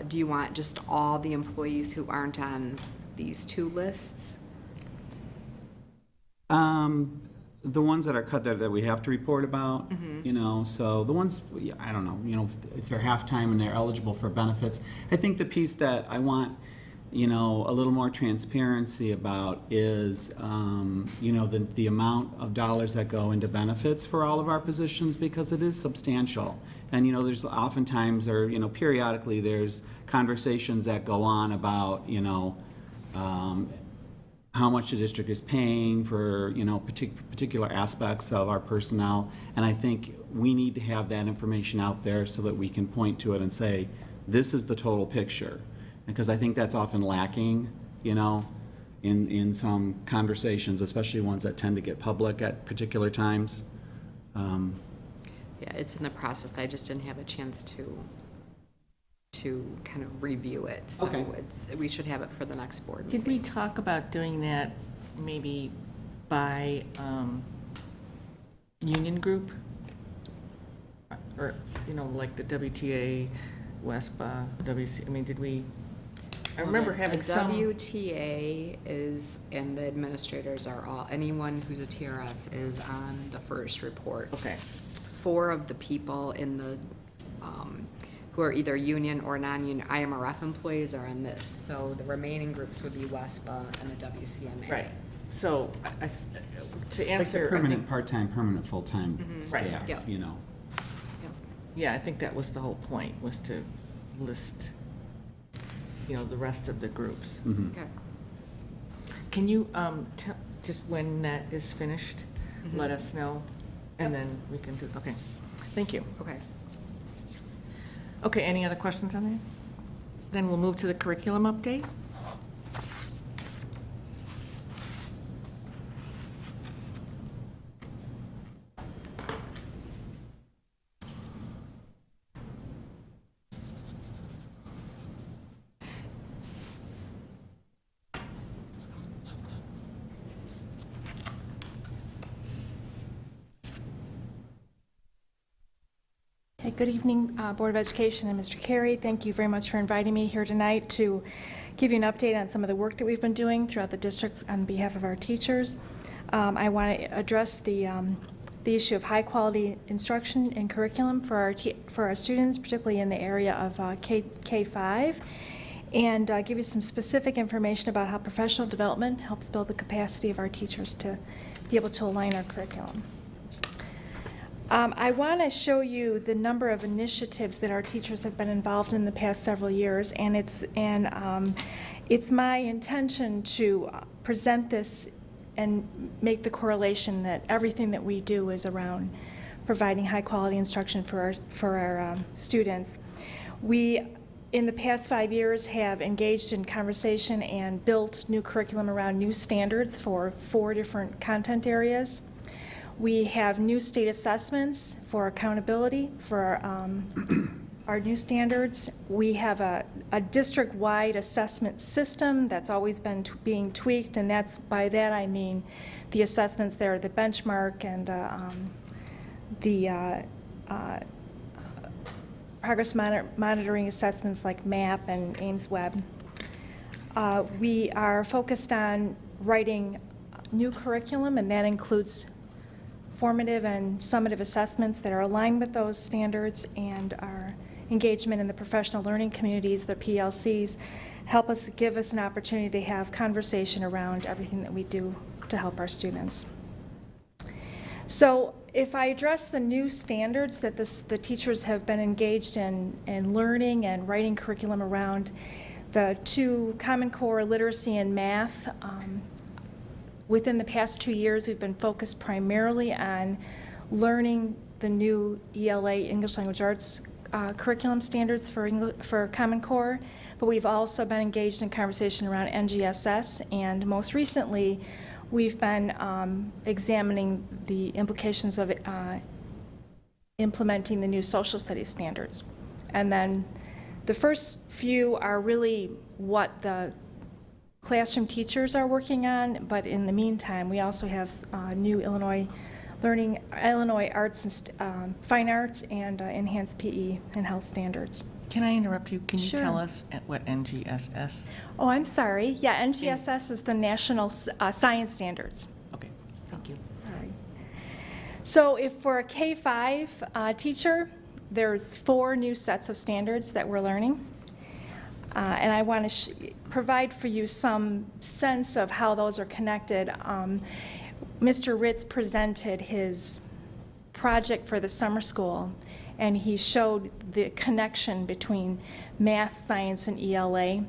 do you want just all the employees who aren't on these 2 lists? The ones that are cut that we have to report about, so the ones, yeah, I don't know, if they're half-time and they're eligible for benefits. I think the piece that I want, a little more transparency about is, the amount of dollars that go into benefits for all of our positions, because it is substantial. And, there's oftentimes, or, periodically, there's conversations that go on about, how much the district is paying for, particular aspects of our personnel. And I think we need to have that information out there so that we can point to it and say, this is the total picture. Because I think that's often lacking, in some conversations, especially ones that tend to get public at particular times. Yeah, it's in the process. I just didn't have a chance to kind of review it. So Okay. we should have it for the next board meeting. Did we talk about doing that maybe by union group? Or, like the WTA, WESPA, WC, did we? I remember having some. WTA is, and the administrators are all, anyone who's a TRS is on the first report. Okay. 4 of the people in the, who are either union or non-union IMRF employees are on this. So the remaining groups would be WESPA and the WCMA. Right. So, to Like answer, the I permanent, think, part-time, permanent, full-time staff, Yep. you know. yeah, I think that was the whole point, was to list, the rest of the groups. Okay. Can you, just when that is finished, let us know, and then we can do, okay. Thank you. Okay. Okay, any other questions on that? Then we'll move to the curriculum update. Okay, good evening, Board of Education and Mr. Carey. Thank you very much for inviting me here tonight to give you an update on some of the work that we've been doing throughout the district on behalf of our teachers. I want to address the issue of high-quality instruction and curriculum for our students, particularly in the area of K-5, and give you some specific information about how professional development helps build the capacity of our teachers to be able to align our curriculum. I want to show you the number of initiatives that our teachers have been involved in the past several years, and it's my intention to present this and make the correlation that everything that we do is around providing high-quality instruction for our students. We, in the past 5 years, have engaged in conversation and built new curriculum around new standards for 4 different content areas. We have new state assessments for accountability for our new standards. We have a district-wide assessment system that's always been being tweaked, and by that I mean the assessments that are the benchmark and the progress monitoring assessments like MAP and Ames Web. We are focused on writing new curriculum, and that includes formative and summative assessments that are aligned with those standards, and our engagement in the professional learning communities, the PLCs, give us an opportunity to have conversation around everything that we do to help our students. So if I address the new standards that the teachers have been engaged in learning and writing curriculum around, the 2 Common Core literacy and math, within the past 2 years, we've been focused primarily on learning the new ELA, English Language Arts, curriculum standards for Common Core, but we've also been engaged in conversation around NGSS, and most recently, we've been examining the implications of implementing the new social studies standards. And then the first few are really what the classroom teachers are working on, but in the meantime, we also have new Illinois Arts and Fine Arts and Enhanced PE and Health Standards. Can I interrupt you? Can you Sure. tell us what NGSS? Oh, I'm sorry. Yeah, NGSS is the National Science Standards. Okay, thank you. Sorry. So if for a K-5 teacher, there's 4 new sets of standards that we're learning. And I want to provide for you some sense of how those are connected. Mr. Ritz presented his project for the summer school, and he showed the connection between math, science, and ELA.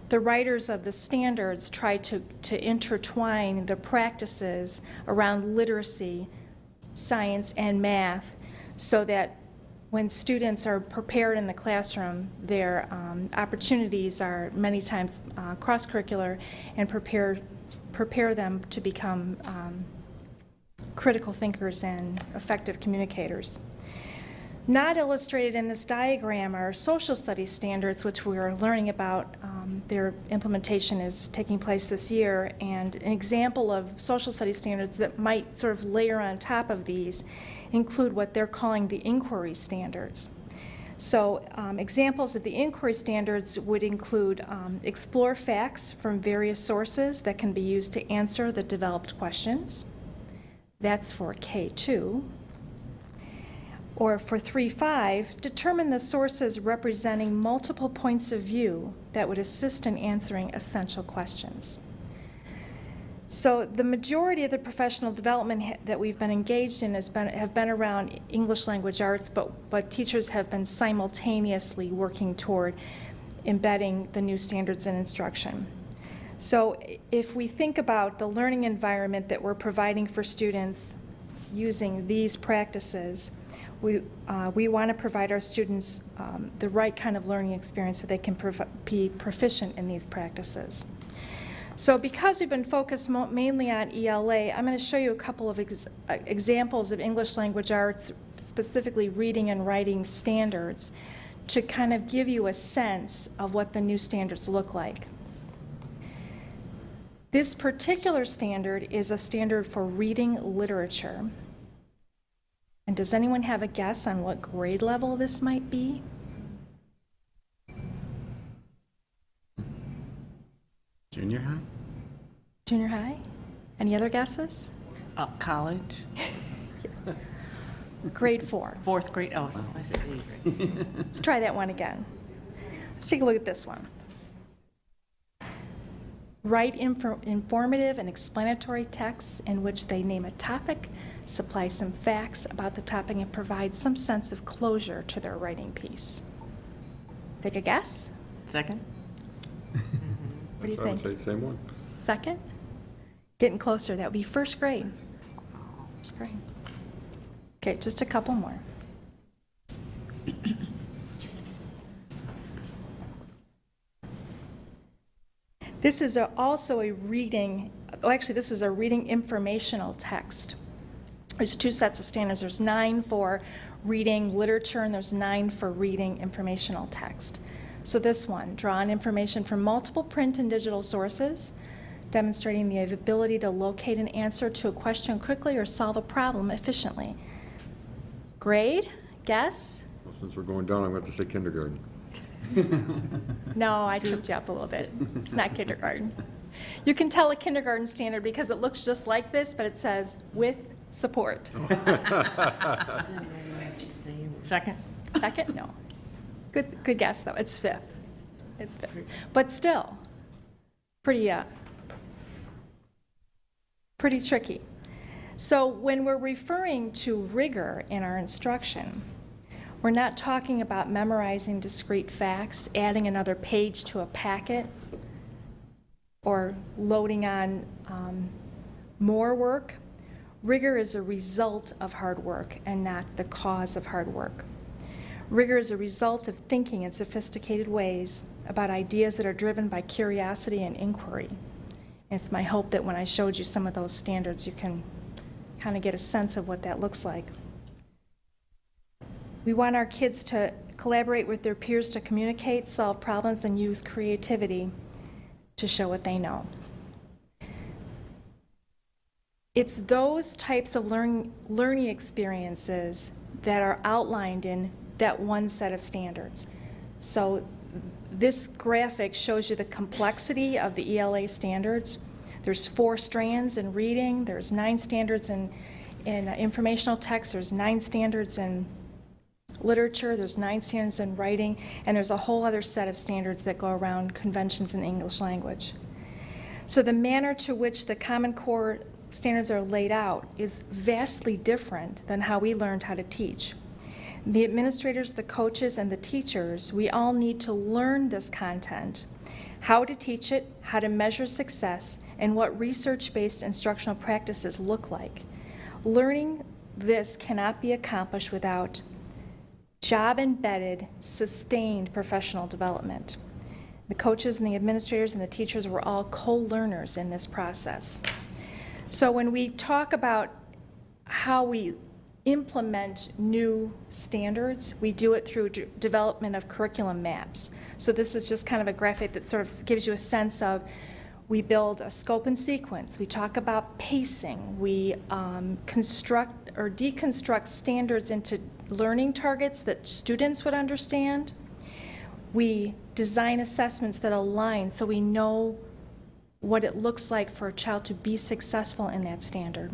The writers of the standards tried to intertwine the practices around literacy, science, and math so that when students are prepared in the classroom, their opportunities are many times cross-curricular and prepare them to become critical thinkers and effective communicators. Not illustrated in this diagram are social studies standards, which we're learning about. Their implementation is taking place this year, and an example of social studies standards that might sort of layer on top of these include what they're calling the inquiry standards. So examples of the inquiry standards would include explore facts from various sources that can be used to answer the developed questions. That's for K2. Or for 3.5, determine the sources representing multiple points of view that would assist in answering essential questions. So the majority of the professional development that we've been engaged in have been around English language arts, but teachers have been simultaneously working toward embedding the new standards in instruction. So if we think about the learning environment that we're providing for students using these practices, we want to provide our students the right kind of learning experience so they can be proficient in these practices. So because we've been focused mainly on ELA, I'm going to show you a couple of examples of English language arts, specifically reading and writing standards, to kind of give you a sense of what the new standards look like. This particular standard is a standard for reading literature. And does anyone have a guess on what grade level this might be? Junior high? Junior high? Any other guesses? College? Grade 4. Fourth grade? Oh, I said eighth grade. Let's try that one again. Let's take a look at this one. Write informative and explanatory texts in which they name a topic, supply some facts about the topic, and provide some sense of closure to their writing piece. Take a guess? Second? What do you I would think? say same one. Second? Getting closer. That would be first grade. First grade. Okay, just a couple more. This is also a reading, this is a reading informational text. There's two sets of standards. There's 9 for reading literature, and there's 9 for reading informational text. So this one, draw on information from multiple print and digital sources, demonstrating the ability to locate an answer to a question quickly or solve a problem efficiently. Grade? Guess? Well, since we're going down, I'm going to have to say kindergarten. No, I tripped you up a little bit. It's not kindergarten. You can tell a kindergarten standard because it looks just like this, but it says with support. Second? Second? No. Good guess, though. It's 5th. It's 5th. But still, pretty tricky. So when we're referring to rigor in our instruction, we're not talking about memorizing discrete facts, adding another page to a packet, or loading on more work. Rigor is a result of hard work and not the cause of hard work. Rigor is a result of thinking in sophisticated ways about ideas that are driven by curiosity and inquiry. It's my hope that when I showed you some of those standards, you can kind of get a sense of what that looks like. We want our kids to collaborate with their peers to communicate, solve problems, and use creativity to show what they know. It's those types of learning experiences that are outlined in that one set of standards. So this graphic shows you the complexity of the ELA standards. There's 4 strands in reading, there's 9 standards in informational text, there's 9 standards in literature, there's 9 standards in writing, and there's a whole other set of standards that go around conventions in English language. So the manner to which the Common Core standards are laid out is vastly different than how we learned how to teach. The administrators, the coaches, and the teachers, we all need to learn this content, how to teach it, how to measure success, and what research-based instructional practices look like. Learning this cannot be accomplished without job-embedded, sustained professional development. The coaches and the administrators and the teachers were all co-learners in this process. So when we talk about how we implement new standards, we do it through development of curriculum maps. So this is just kind of a graphic that sort of gives you a sense of, we build a scope and sequence, we talk about pacing, we construct or deconstruct standards into learning targets that students would understand. We design assessments that align so we know what it looks like for a child to be successful in that standard.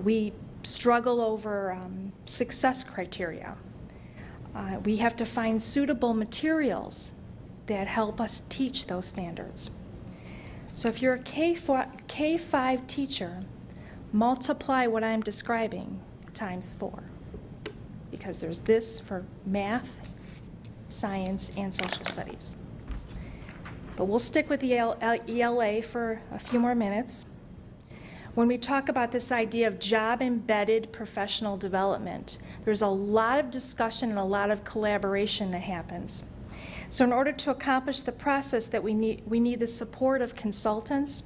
We struggle over success criteria. We have to find suitable materials that help us teach those standards. So if you're a K-5 teacher, multiply what I'm describing times 4, because there's this for math, science, and social studies. But we'll stick with the ELA for a few more minutes. When we talk about this idea of job-embedded professional development, there's a lot of discussion and a lot of collaboration that happens. So in order to accomplish the process that we need the support of consultants.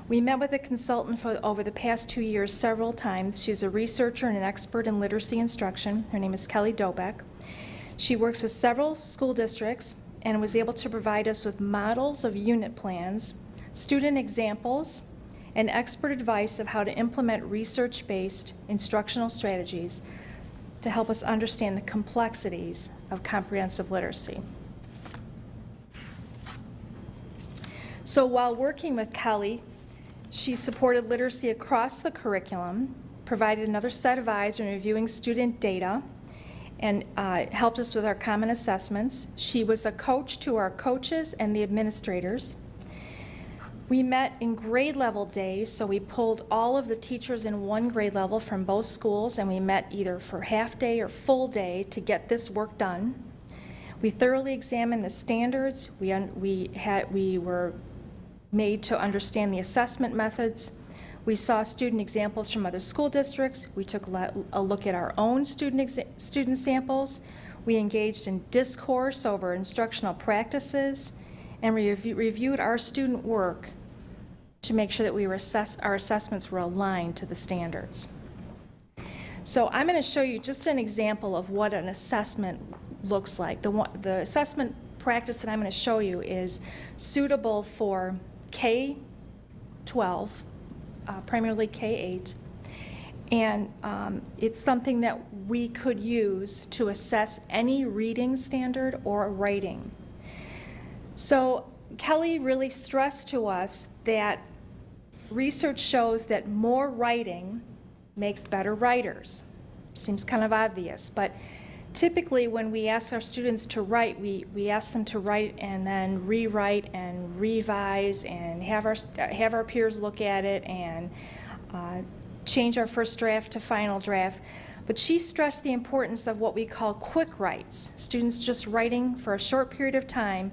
We met with a consultant for over the past 2 years several times. She's a researcher and an expert in literacy instruction. Her name is Kelly Dobeck. She works with several school districts and was able to provide us with models of unit plans, student examples, and expert advice of how to implement research-based instructional strategies to help us understand the complexities of comprehensive literacy. So while working with Kelly, she supported literacy across the curriculum, provided another set of eyes when reviewing student data, and helped us with our common assessments. She was a coach to our coaches and the administrators. We met in grade level days, so we pulled all of the teachers in one grade level from both schools, and we met either for half day or full day to get this work done. We thoroughly examined the standards. We were made to understand the assessment methods. We saw student examples from other school districts. We took a look at our own student samples. We engaged in discourse over instructional practices, and we reviewed our student work to make sure that our assessments were aligned to the standards. So I'm going to show you just an example of what an assessment looks like. The assessment practice that I'm going to show you is suitable for K-12, primarily K-8, and it's something that we could use to assess any reading standard or writing. So Kelly really stressed to us that research shows that more writing makes better writers. Seems kind of obvious, but typically when we ask our students to write, we ask them to write and then rewrite and revise and have our peers look at it and change our first draft to final draft. But she stressed the importance of what we call quick writes, students just writing for a short period of time,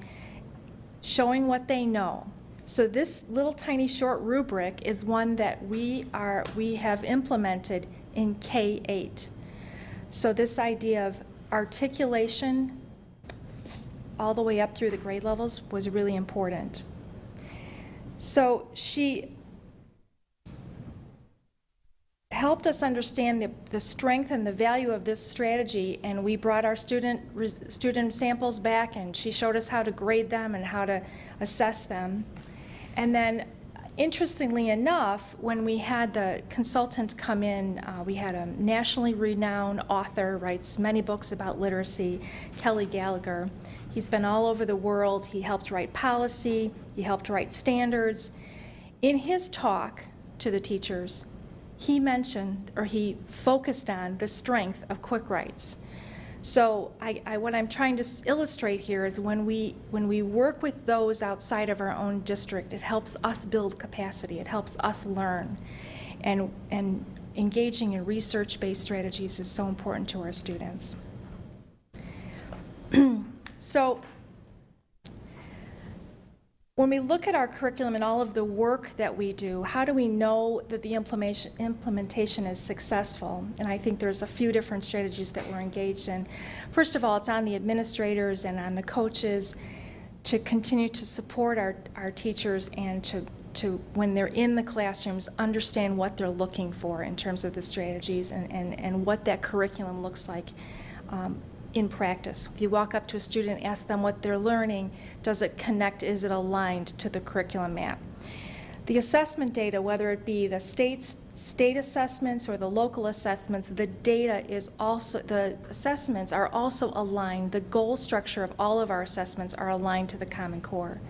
showing what they know. So this little tiny short rubric is one that we have implemented in K-8. So this idea of articulation all the way up through the grade levels was really important. So she helped us understand the strength and the value of this strategy, and we brought our student samples back, and she showed us how to grade them and how to assess them. And then, interestingly enough, when we had the consultant come in, we had a nationally renowned author, writes many books about literacy, Kelly Gallagher. He's been all over the world. He helped write policy. He helped write standards. In his talk to the teachers, he mentioned, or he focused on, the strength of quick writes. So what I'm trying to illustrate here is when we work with those outside of our own district, it helps us build capacity. It helps us learn. And engaging in research-based strategies is so important to our students. So when we look at our curriculum and all of the work that we do, how do we know that the implementation is successful? And I think there's a few different strategies that we're engaged in. First of all, it's on the administrators and on the coaches to continue to support our teachers and to when they're in the classrooms, understand what they're looking for in terms of the strategies and what that curriculum looks like in practice. If you walk up to a student, ask them what they're learning, does it connect, is it aligned to the curriculum map? The assessment data, whether it be the state assessments or the local assessments, the data is also, the assessments are also aligned, the goal structure of all of our assessments are aligned to the Common Core.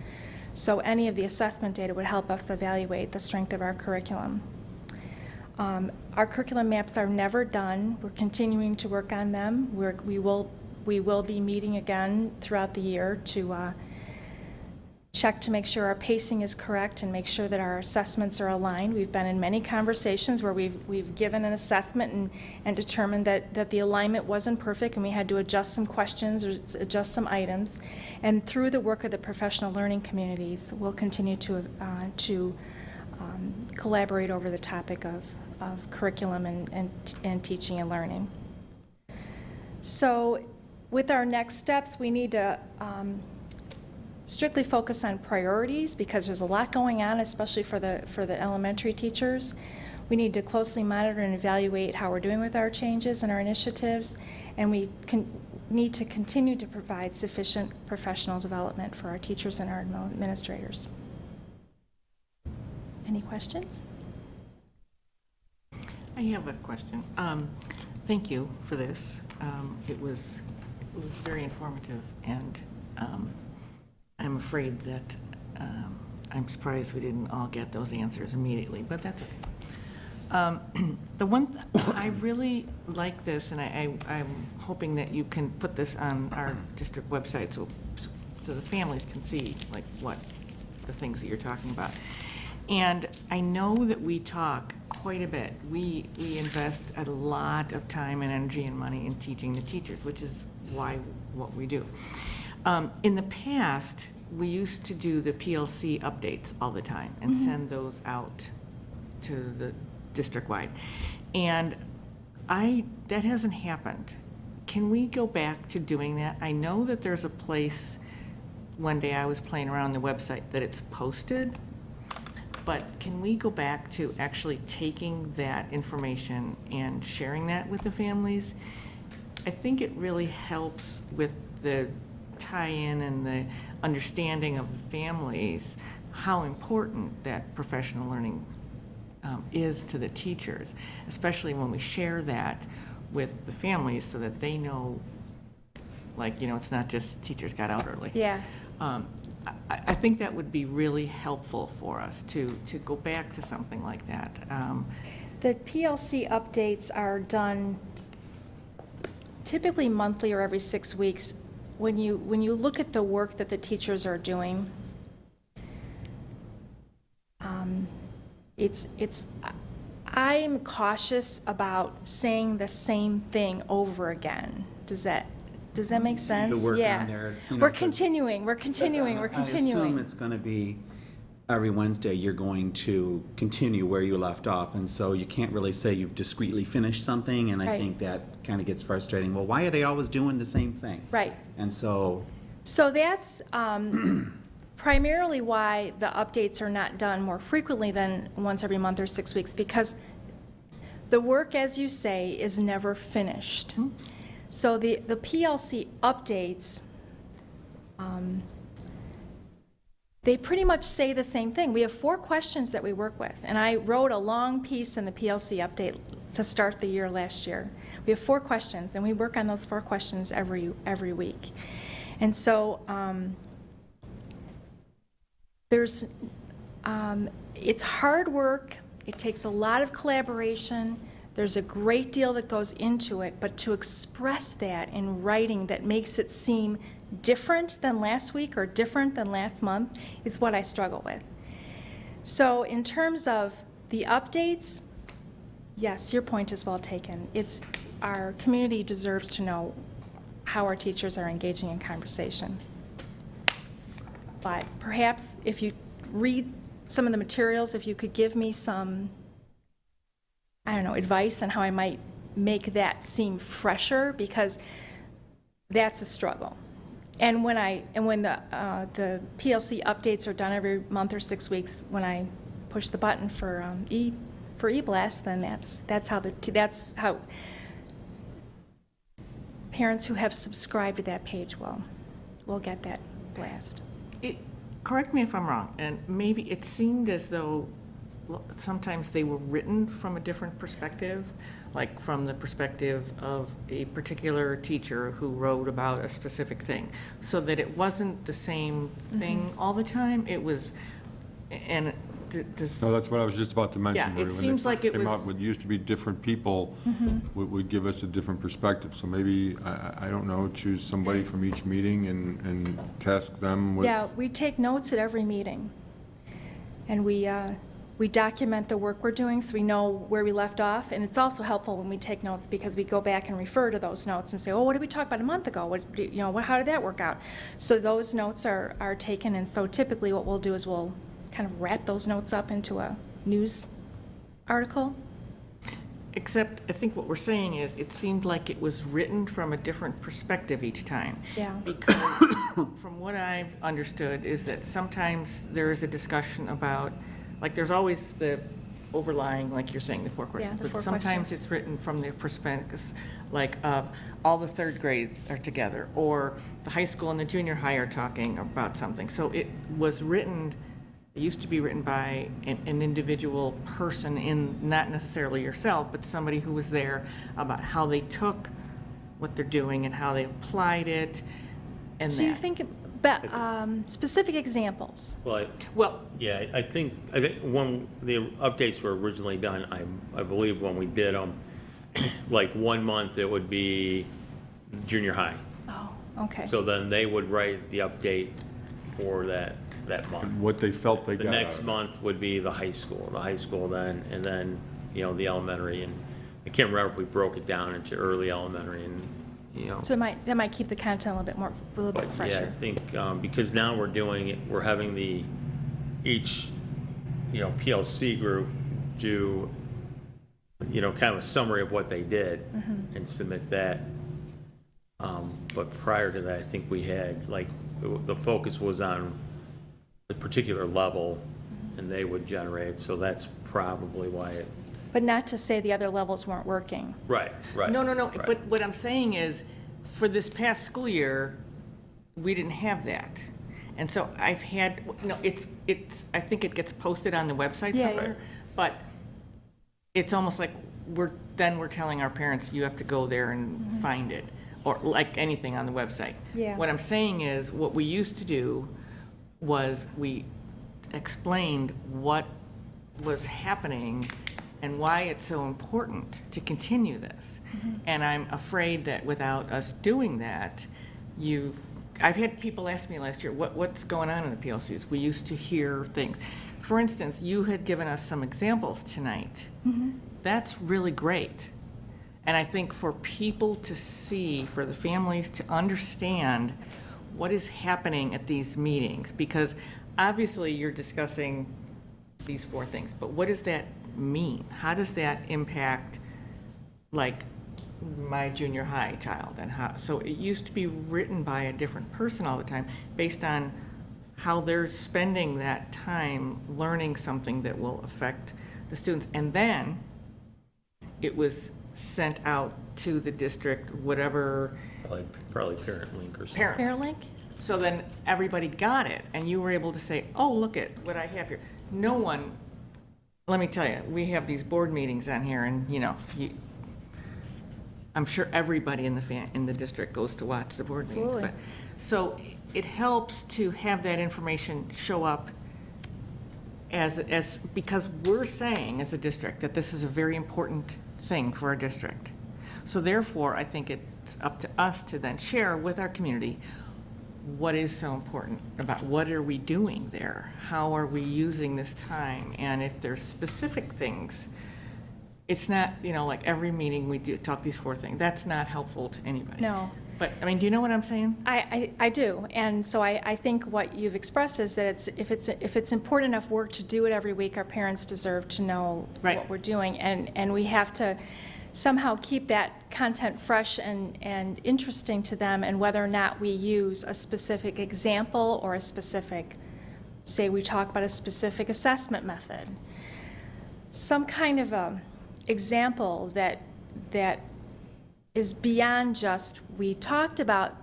So any of the assessment data would help us evaluate the strength of our curriculum. Our curriculum maps are never done. We're continuing to work on them. We will be meeting again throughout the year to check to make sure our pacing is correct and make sure that our assessments are aligned. We've been in many conversations where we've given an assessment and determined that the alignment wasn't perfect and we had to adjust some questions or adjust some items. And through the work of the professional learning communities, we'll continue to collaborate over the topic of curriculum and teaching and learning. So with our next steps, we need to strictly focus on priorities because there's a lot going on, especially for the elementary teachers. We need to closely monitor and evaluate how we're doing with our changes and our initiatives, and we need to continue to provide sufficient professional development for our teachers and our administrators. Any questions? I have a question. Thank you for this. It was very informative, and I'm afraid that I'm surprised we didn't all get those answers immediately, but that's okay. The one I really like this, and I'm hoping that you can put this on our district website so the families can see like what the things that you're talking about. And I know that we talk quite a bit. We invest a lot of time and energy and money in teaching the teachers, which is what we do. In the past, we used to do the PLC updates all the time and send those out to the district-wide. And that hasn't happened. Can we go back to doing that? I know that there's a place, one day I was playing around the website, that it's posted, but can we go back to actually taking that information and sharing that with the families? I think it really helps with the tie-in and the understanding of the families how important that professional learning is to the teachers, especially when we share that with the families so that they know, like, you know, it's not just teachers got out early. Yeah. I think that would be really helpful for us to go back to something like that. The PLC updates are done typically monthly or every 6 weeks. When you look at the work that the teachers are doing, I'm cautious about saying the same thing over again. Does that make sense? To work Yeah. on their, We're continuing. I assume it's going to be every Wednesday you're going to continue where you left off, and so you can't really say you've discreetly finished something, and I Right. think that kind of gets frustrating. Well, why are they always doing the same thing? Right. And so, So that's primarily why the updates are not done more frequently than once every month or 6 weeks, because the work, as you say, is never finished. So the PLC updates, they pretty much say the same thing. We have 4 questions that we work with, and I wrote a long piece in the PLC update to start the year last year. We have 4 questions, and we work on those 4 questions every week. And so it's hard work. It takes a lot of collaboration. There's a great deal that goes into it, but to express that in writing that makes it seem different than last week or different than last month is what I struggle with. So in terms of the updates, yes, your point is well taken. Our community deserves to know how our teachers are engaging in conversation. But perhaps if you read some of the materials, if you could give me some, I don't know, advice on how I might make that seem fresher, because that's a struggle. And when the PLC updates are done every month or 6 weeks, when I push the button for e-blast, then that's how parents who have subscribed to that page will get that blast. correct me if I'm wrong, and maybe it seemed as though sometimes they were written from a different perspective, like from the perspective of a particular teacher who wrote about a specific thing, so that it wasn't the same thing all the time. It was, and does, No, that's what I was just about to mention. Yeah, it Maria. When they seems like it came out, was- It used to be different people would give us a different perspective. So maybe, I don't know, choose somebody from each meeting and task them with. Yeah, we take notes at every meeting, and we document the work we're doing, so we know where we left off, and it's also helpful when we take notes, because we go back and refer to those notes and say, oh, what did we talk about a month ago? How did that work out? So those notes are taken, and so typically what we'll do is we'll kind of wrap those notes up into a news article. except I think what we're saying is, it seemed like it was written from a different perspective each time. Yeah. Because from what I've understood is that sometimes there is a discussion about, like, there's always the overlying, like you're saying, the four questions. the four But sometimes questions. it's written from the perspective, like, all the third grades are together, or the high school and the junior high are talking about something. So it was written, it used to be written by an individual person, not necessarily yourself, but somebody who was there, about how they took what they're doing and how they applied it, and So you that. think, specific examples? Well, Yeah, I think when the updates were originally done, I believe when we did them, like 1 month it would be junior high. Oh, okay. So then they would write the update for that month. What they felt they The got out next of it. month would be the high school then, and then, the elementary. And I can't remember if we broke it down into early elementary and, So that might keep the content a little bit But yeah, I fresher. think, because now we're having each, PLC group do, kind of a summary of what they did and submit that. But prior to that, I think we had, like, the focus was on a particular level and they would generate, so that's probably why it. But not to say the other levels weren't working. Right. no, right. but what I'm saying is, for this past school year, we didn't have that. And so I've had, I think it gets posted on the website Yeah, somewhere, but it's almost like we're telling our parents, you have to go there and find it, or like anything on the website. Yeah. What I'm saying is, what we used to do was we explained what was happening and why it's so important to continue this. And I'm afraid that without us doing that, I've had people ask me last year, what's going on in the PLCs? We used to hear things. For instance, you had given us some examples tonight. That's really great. And I think for people to see, for the families to understand what is happening at these meetings, because obviously you're discussing these 4 things, but what does that mean? How does that impact, like, my junior high child? And how, so it used to be written by a different person all the time, based on how they're spending that time learning something that will affect the students. And then it was sent out to the district, whatever. Probably Parent Link or something. Parent Link? So then everybody got it, and you were able to say, oh, look at what I have here. No one, let me tell you, we have these board meetings on here, and, I'm sure everybody in the district goes to watch the board meetings. Absolutely. But so it helps to have that information show up because we're saying as a district that this is a very important thing for our district. So therefore, I think it's up to us to then share with our community what is so important about what are we doing there? How are we using this time? And if there's specific things, it's not, like every meeting we do talk these 4 things. That's not helpful to anybody. No. But, do you know what I'm saying? I do, and so I think what you've expressed is that if it's important enough work to do it every week, our parents deserve to know Right. what we're doing, and we have to somehow keep that content fresh and interesting to them, and whether or not we use a specific example or a specific, say we talk about a specific assessment method, some kind of a example that is beyond just, we talked about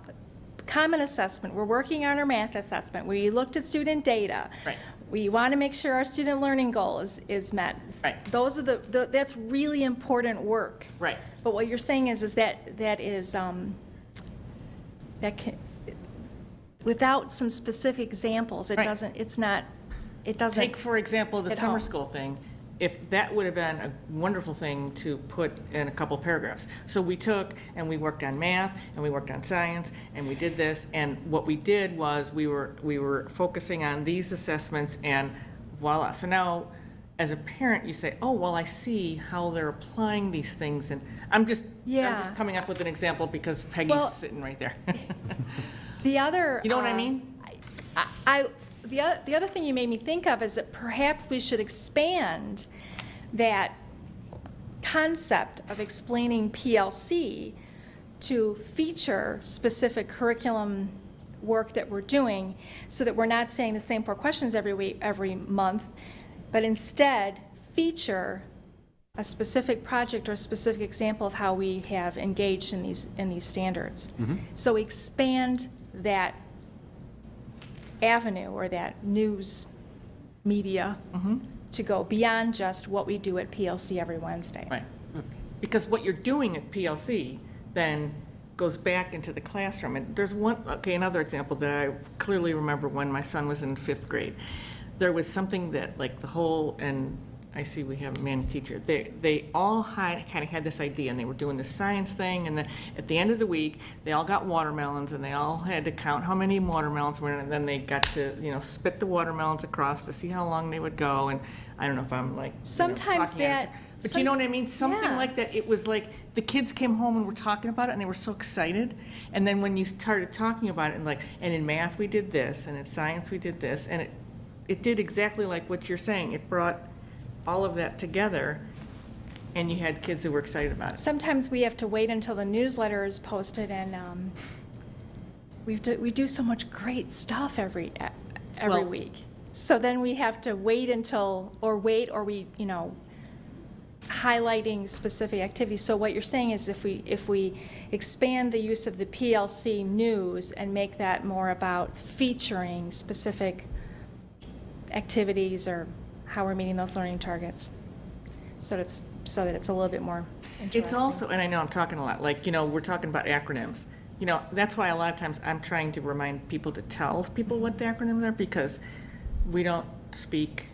common assessment, we're working on our math assessment, we looked at student data. Right. We want to make sure our student learning goal is met. Right. Those are that's really important work. Right. But what you're saying is that without some specific examples, it Right. doesn't, it doesn't. Take, for example, the at summer home. school thing. If that would have been a wonderful thing to put in a couple paragraphs. So we took and we worked on math and we worked on science and we did this, and what we did was we were focusing on these assessments, and voila. So now as a parent you say, oh, well, I see how they're applying these things, and I'm just coming up with an example because Peggy's sitting right there. The other, you know what I mean? The other thing you made me think of is that perhaps we should expand that concept of explaining PLC to feature specific curriculum work that we're doing, so that we're not saying the same 4 questions every month, but instead feature a specific project or a specific example of how we have engaged in these standards. So expand that avenue or that news media to go beyond just what we do at PLC every Wednesday. Right. Because what you're doing at PLC then goes back into the classroom. And there's another example that I clearly remember when my son was in 5th grade. There was something that, like, and I see we have a man teacher, they all kind of had this idea, and they were doing this science thing, and then at the end of the week, they all got watermelons, and they all had to count how many watermelons were in, and then they got to, spit the watermelons across to see how long they would go, and I don't know if I'm like, Sometimes talking out of that- but you know what I mean? Something like that. It was like the kids came home and were talking about it, and they were so excited, and then when you started talking about it, and in math we did this, and in science we did this, and it did exactly like what you're saying. It brought all of that together, and you had kids who were excited about it. Sometimes we have to wait until the newsletter is posted, and we do so much great stuff every Well- week. So then we have to wait highlighting specific activities. So what you're saying is if we expand the use of the PLC news and make that more about featuring specific activities or how we're meeting those learning targets, so that it's a little bit more interesting. It's also, and I know I'm talking a lot, we're talking about acronyms. That's why a lot of times I'm trying to remind people to tell people what the acronyms are, because we don't speak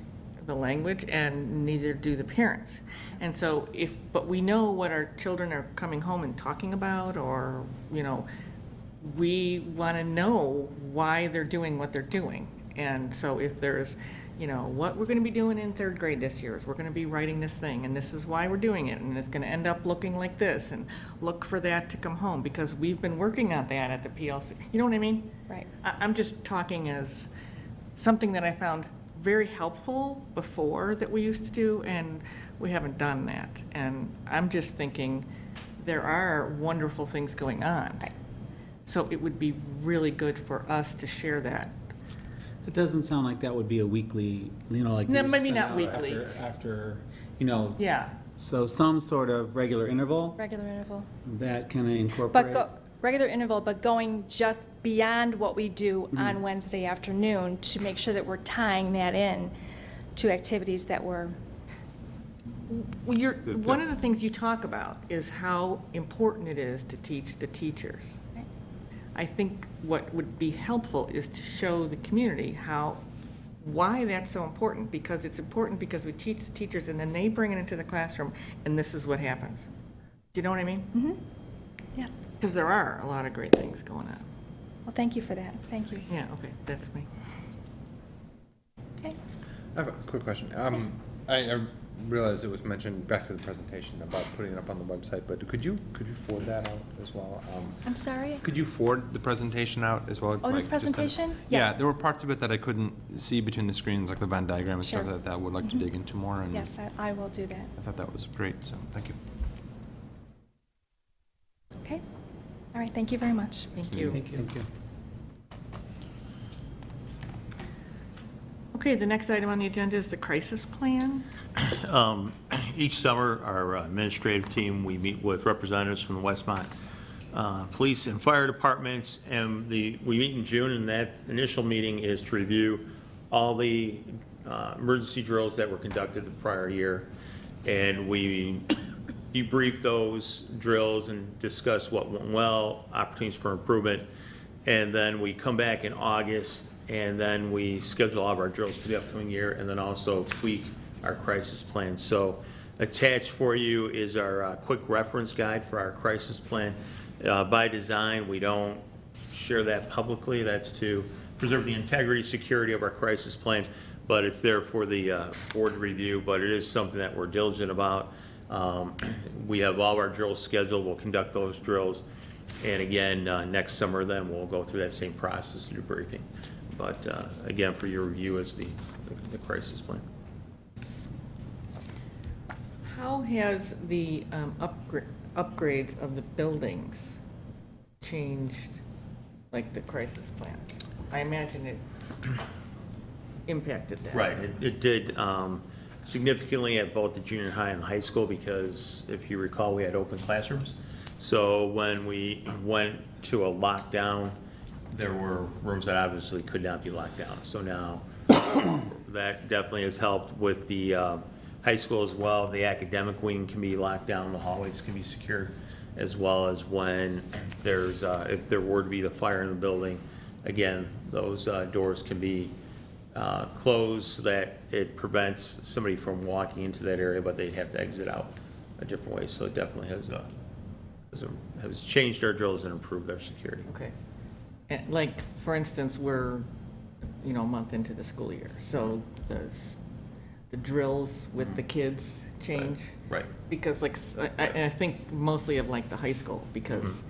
the language and neither do the parents. And so but we know what our children are coming home and talking about, or, we want to know why they're doing what they're doing. And so if there's, what we're going to be doing in 3rd grade this year is we're going to be writing this thing, and this is why we're doing it, and it's going to end up looking like this, and look for that to come home, because we've been working on that at the PLC. You know what I mean? Right. I'm just talking as something that I found very helpful before that we used to do, and we haven't done that. And I'm just thinking there are wonderful things going on. Right. So it would be really good for us to share that. It doesn't sound like that would be a weekly, like. No, you maybe send not out weekly. After, Yeah. So some sort of regular interval Regular interval. that can incorporate. Regular interval, but going just beyond what we do on Wednesday afternoon to make sure that we're tying that in to activities that we're. Well, one of the things you talk about is how important it is to teach the teachers. Right. I think what would be helpful is to show the community why that's so important, because it's important because we teach the teachers and then they bring it into the classroom and this is what happens. Do you know what I mean? Mm-hmm. Yes. Because there are a lot of great things going on. Well, thank you for that. Thank you. Yeah, okay, that's me. Okay. I have a quick question. I realized it was mentioned back to the presentation about putting it up on the website, but could you forward that out as well? I'm sorry? Could you forward the presentation out as well? Oh, this Like, just presentation? Yeah, Yes. there were parts of it that I couldn't see between the screens, like the Venn diagram and stuff Sure. that I would like to dig into more, and Yes, I will do that. I thought that was great, so thank you. Okay. All right, thank you very much. Thank you. Thank you. Okay, the next item on the agenda is the crisis plan. Each summer, our administrative team, we meet with representatives from the Westmont police and fire departments, and we meet in June, and that initial meeting is to review all the emergency drills that were conducted the prior year, and we debrief those drills and discuss what went well, opportunities for improvement, and then we come back in August, and then we schedule all of our drills for the upcoming year, and then also tweak our crisis plan. So attached for you is our quick reference guide for our crisis plan. By design, we don't share that publicly. That's to preserve the integrity, security of our crisis plan, but it's there for the board review, but it is something that we're diligent about. We have all our drills scheduled. We'll conduct those drills. And again, next summer then, we'll go through that same process to do briefing. But again, for your review is the crisis plan. How has the upgrades of the buildings changed, like the crisis plan? I imagine it impacted that. Right, it did significantly at both the junior high and the high school, because if you recall, we had open classrooms. So when we went to a lockdown, there were rooms that obviously could not be locked down. So now that definitely has helped with the high school as well. The academic wing can be locked down, the hallways can be secured, as well as when there's, if there were to be the fire in the building, again, those doors can be closed so that it prevents somebody from walking into that area, but they'd have to exit out a different way. So it definitely has changed our drills and improved our security. Okay. And like, for instance, we're, a month into the school year, so does the drills with the kids change? Right. Because I think mostly of like the high school, because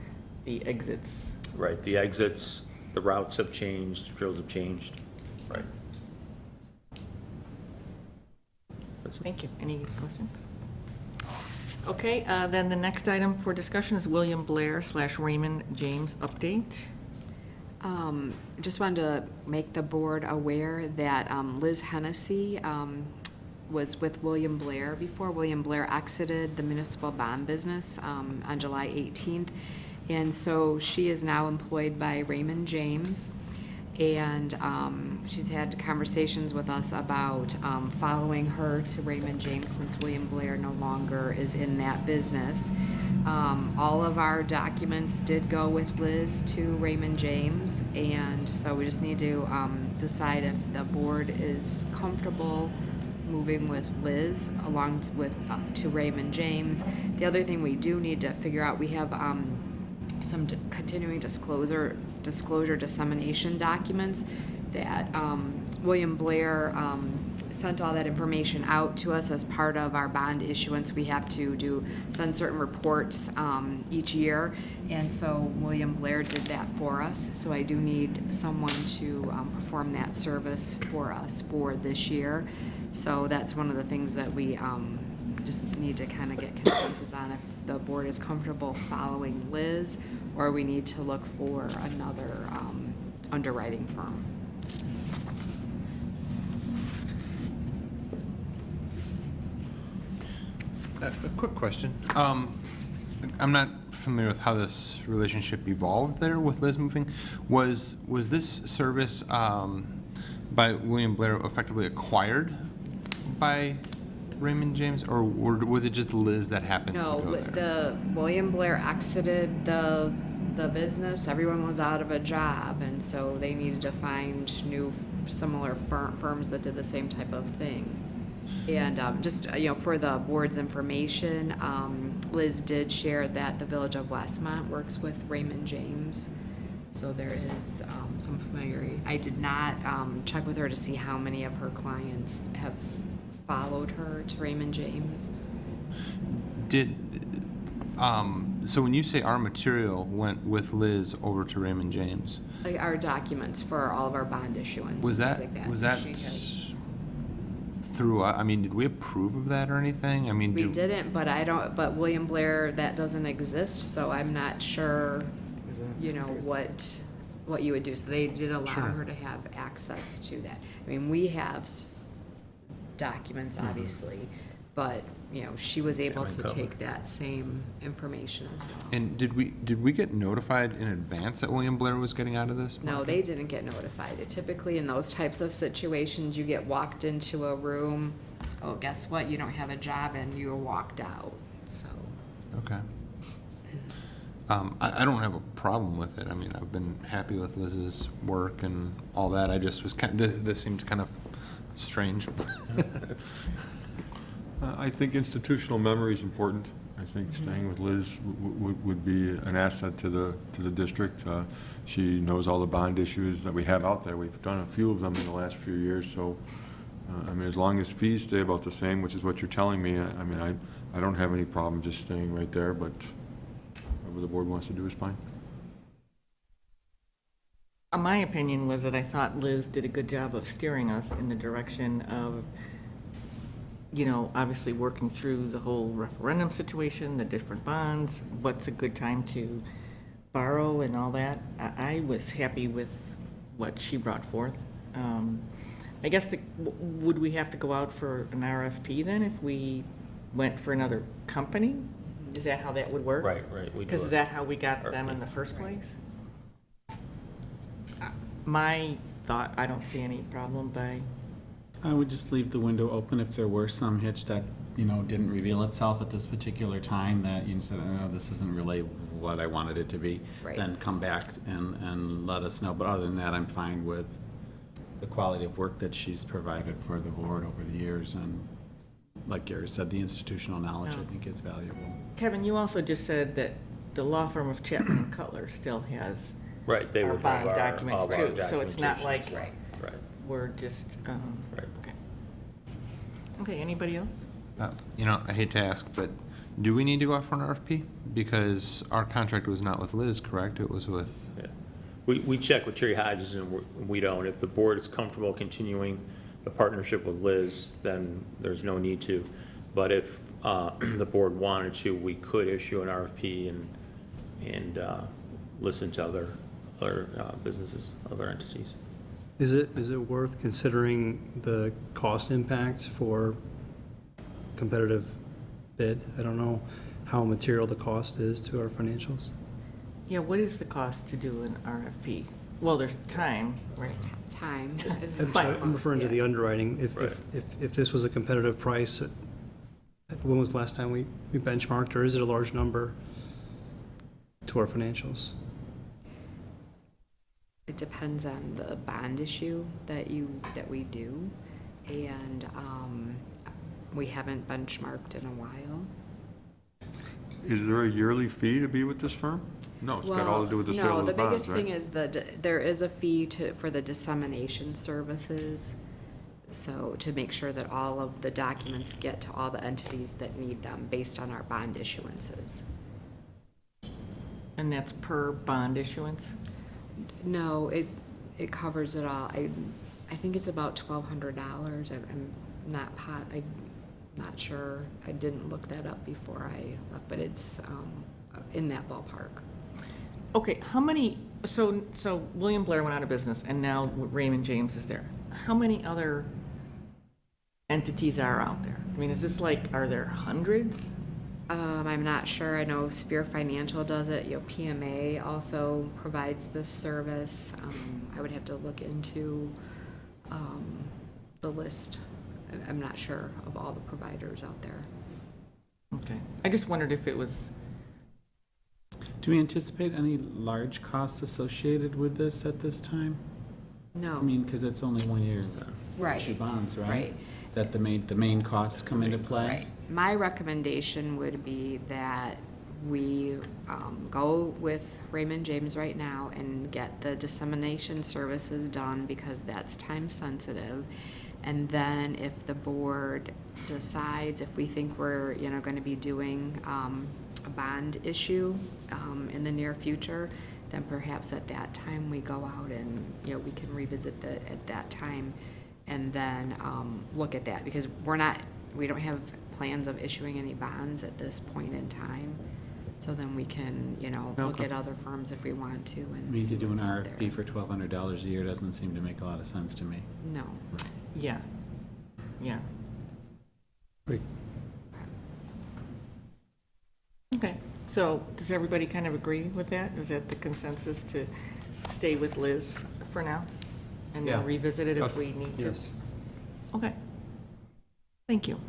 the exits. Right, the exits, the routes have changed, the drills have changed. Right. Thank you. Any questions? Okay, then the next item for discussion is William Blair / Raymond James update. Just wanted to make the board aware that Liz Hennessy was with William Blair before. William Blair exited the municipal bond business on July 18th. And so she is now employed by Raymond James. And she's had conversations with us about following her to Raymond James since William Blair no longer is in that business. All of our documents did go with Liz to Raymond James, and so we just need to decide if the board is comfortable moving with Liz along with to Raymond James. The other thing we do need to figure out, we have some continuing disclosure dissemination documents that William Blair sent all that information out to us as part of our bond issuance. We have to send certain reports each year, and so William Blair did that for us. So I do need someone to perform that service for us for this year. So that's one of the things that we just need to kind of get consensus on, if the board is comfortable following Liz, or we need to look for another underwriting firm. A quick question. I'm not familiar with how this relationship evolved there with Liz moving. Was this service by William Blair effectively acquired by Raymond James, or was it just Liz that happened to go there? The William Blair exited the business. Everyone was out of a job, and so they needed to find new similar firms that did the same type of thing. And just for the board's information, Liz did share that the Village of Westmont works with Raymond James, so there is some familiarity. I did not check with her to see how many of her clients have followed her to Raymond James. So when you say our material went with Liz over to Raymond James, Like our documents for all of our bond issuance. was and that things like was She that has- through? I mean, did we approve of that or anything? I mean, We didn't, but William Blair, that doesn't exist, so I'm not sure, what you would do. So they did allow Sure. her to have access to that. I mean, we have documents, obviously, but, you know, she was able to covered. take that same information as well. And did we get notified in advance that William Blair was getting out of this? No, they didn't get notified. Typically, in those types of situations, you get walked into a room, oh, guess what, you don't have a job, and you're walked out, so. Okay. I don't have a problem with it. I mean, I've been happy with Liz's work and all that. I just was this seemed kind of strange. I think institutional memory is important. I think staying with Liz would be an asset to the district. She knows all the bond issues that we have out there. We've done a few of them in the last few years, so, I mean, as long as fees stay about the same, which is what you're telling me, I mean, I don't have any problem just staying right there, but whatever the board wants to do is fine. My opinion was that I thought Liz did a good job of steering us in the direction of, you know, obviously working through the whole referendum situation, the different bonds, what's a good time to borrow and all that. I was happy with what she brought forth. I guess, would we have to go out for an RFP then if we went for another company? Is that how that would work? Right, we do Because is it. that how we got them in the first place? My thought, I don't see any problem by, I would just leave the window open if there were some hitch that, you know, didn't reveal itself at this particular time, that you said, oh, this isn't really what I wanted it to be. Right. Then come back and let us know. But other than that, I'm fine with the quality of work that she's provided for the board over the years. And like Gary said, the institutional knowledge, I think, is valuable. Kevin, you also just said that the law firm of Chapman and Cutler still has Right, they our would bond have documents all of our too, so it's not like documentation. Right. we're just, Right. okay. Okay, anybody else? You know, I hate to ask, but do we need to go out for an RFP? Because our contract was not with Liz, correct? It was with. Yeah. We check with Terry Hodges and we don't. If the board is comfortable continuing the partnership with Liz, then there's no need to. But if the board wanted to, we could issue an RFP and listen to other businesses, other entities. Is it worth considering the cost impact for competitive bid? I don't know how material the cost is to our financials. Yeah, what is the cost to do an RFP? Well, there's time, right? Time is I'm sorry, I'm referring to the underwriting. If this was a competitive price, when was the last time we benchmarked, or is it a large number to our financials? It depends on the bond issue that we do, and we haven't benchmarked in a while. Is there a yearly fee to be with this firm? No, it's got all to do with the sale of the bonds, right? No, the biggest thing is there is a fee for the dissemination services, so to make sure that all of the documents get to all the entities that need them based on our bond issuances. And that's per bond issuance? No, it covers it all. I think it's about $1,200. I'm not sure. I didn't look that up before I left, but it's in that ballpark. Okay, how many, so William Blair went out of business and now Raymond James is there. How many other entities are out there? I mean, is this like, are there hundreds? I'm not sure. I know Spear Financial does it. PMA also provides this service. I would have to look into the list. I'm not sure of all the providers out there. Okay, I just wondered if it was. Do we anticipate any large costs associated with this at this time? No. I mean, because it's only 1 year. Right. Issue bonds, right? Right. That the main costs come into play? Right. My recommendation would be that we go with Raymond James right now and get the dissemination services done, because that's time sensitive. And then if the board decides, if we think we're going to be doing a bond issue in the near future, then perhaps at that time we go out and we can revisit at that time, and then look at that, because we don't have plans of issuing any bonds at this point in time. So then we can look at other firms if we want to. And Me see to do an what's out RFP for $1,200 a year doesn't seem to make a lot of sense to me. No. Yeah. Great. So does everybody kind of agree with that? Is that the consensus to stay with Liz for now? And then Yeah. revisit it if we need to? Yes. Okay. Thank you.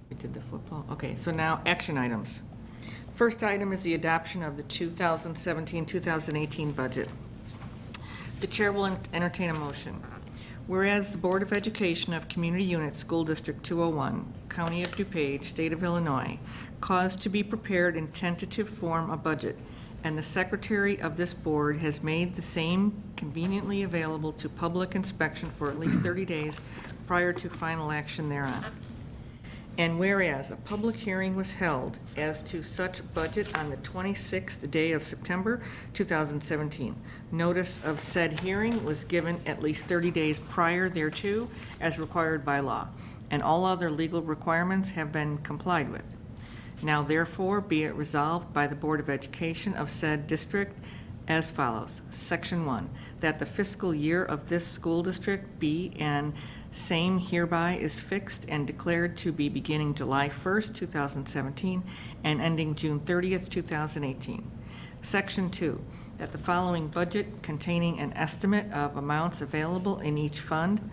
We did the football. Okay, so now action items. First item is the adoption of the 2017-2018 budget. The chair will entertain a motion. Whereas the Board of Education of Community Unit School District 201, County of DuPage, State of Illinois, caused to be prepared in tentative form a budget, and the secretary of this board has made the same conveniently available to public inspection for at least 30 days prior to final action thereon. And whereas a public hearing was held as to such budget on the 26th day of September 2017, notice of said hearing was given at least 30 days prior thereto as required by law, and all other legal requirements have been complied with. Now therefore be it resolved by the Board of Education of said district as follows. Section 1, that the fiscal year of this school district be and same hereby is fixed and declared to be beginning July 1st, 2017, and ending June 30th, 2018. Section 2, that the following budget containing an estimate of amounts available in each fund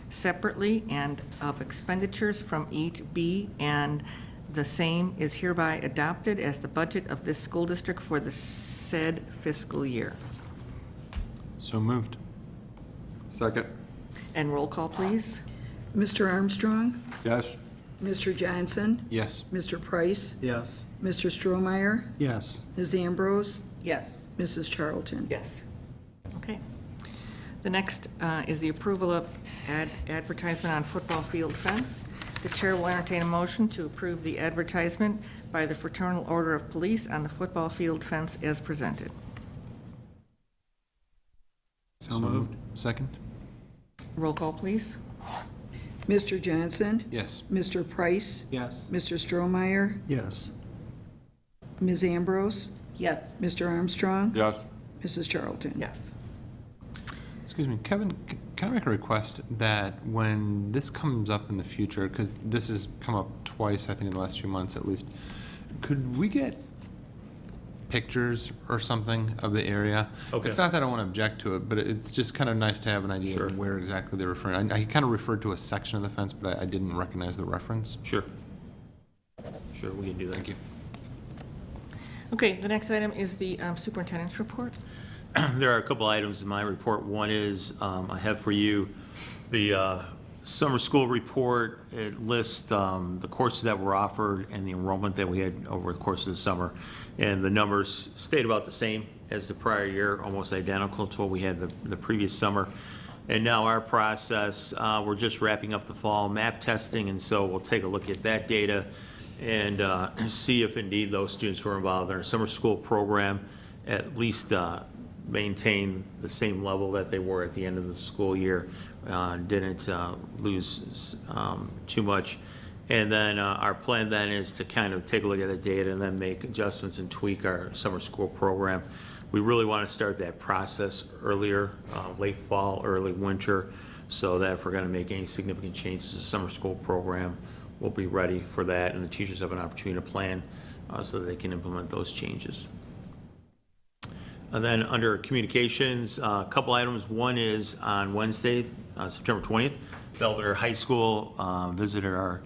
separately and of expenditures from each be and the same is hereby adopted as the budget of this school district for the said fiscal year. So moved. Second. And roll call, please. Mr. Armstrong, Yes. Mr. Johnson, Yes. Mr. Price, Yes. Mr. Stromeyer, Yes. Ms. Ambrose, Yes. Mrs. Charlton. Yes. Okay. The next is the approval of advertisement on football field fence. The chair will entertain a motion to approve the advertisement by the Fraternal Order of Police on the football field fence as presented. So moved. Second? Roll call, please. Mr. Johnson, Yes. Mr. Price, Yes. Mr. Stromeyer, Yes. Ms. Ambrose, Yes. Mr. Armstrong, Yes. Mrs. Charlton. Yes. Excuse me, Kevin, can I make a request that when this comes up in the future, because this has come up twice, I think, in the last few months at least, could we get pictures or something of the area? Okay. It's not that I want to object to it, but it's just kind of nice to have an idea Sure. of where exactly they're referring. I kind of referred to a section of the fence, but I didn't recognize the reference. Sure. Sure, we can do that. Thank you. Okay, the next item is the superintendent's report. There are a couple items in my report. One is, I have for you the summer school report. It lists the courses that were offered and the enrollment that we had over the course of the summer. And the numbers stayed about the same as the prior year, almost identical to what we had the previous summer. And now our process, we're just wrapping up the fall map testing, and so we'll take a look at that data and see if indeed those students who are involved in our summer school program at least maintain the same level that they were at the end of the school year, didn't lose too much. And then our plan then is to kind of take a look at the data and then make adjustments and tweak our summer school program. We really want to start that process earlier, late fall, early winter, so that if we're going to make any significant changes to the summer school program, we'll be ready for that, and the teachers have an opportunity to plan so that they can implement those changes. And then under communications, a couple items. One is on Wednesday, September 20th, Belvedere High School visited our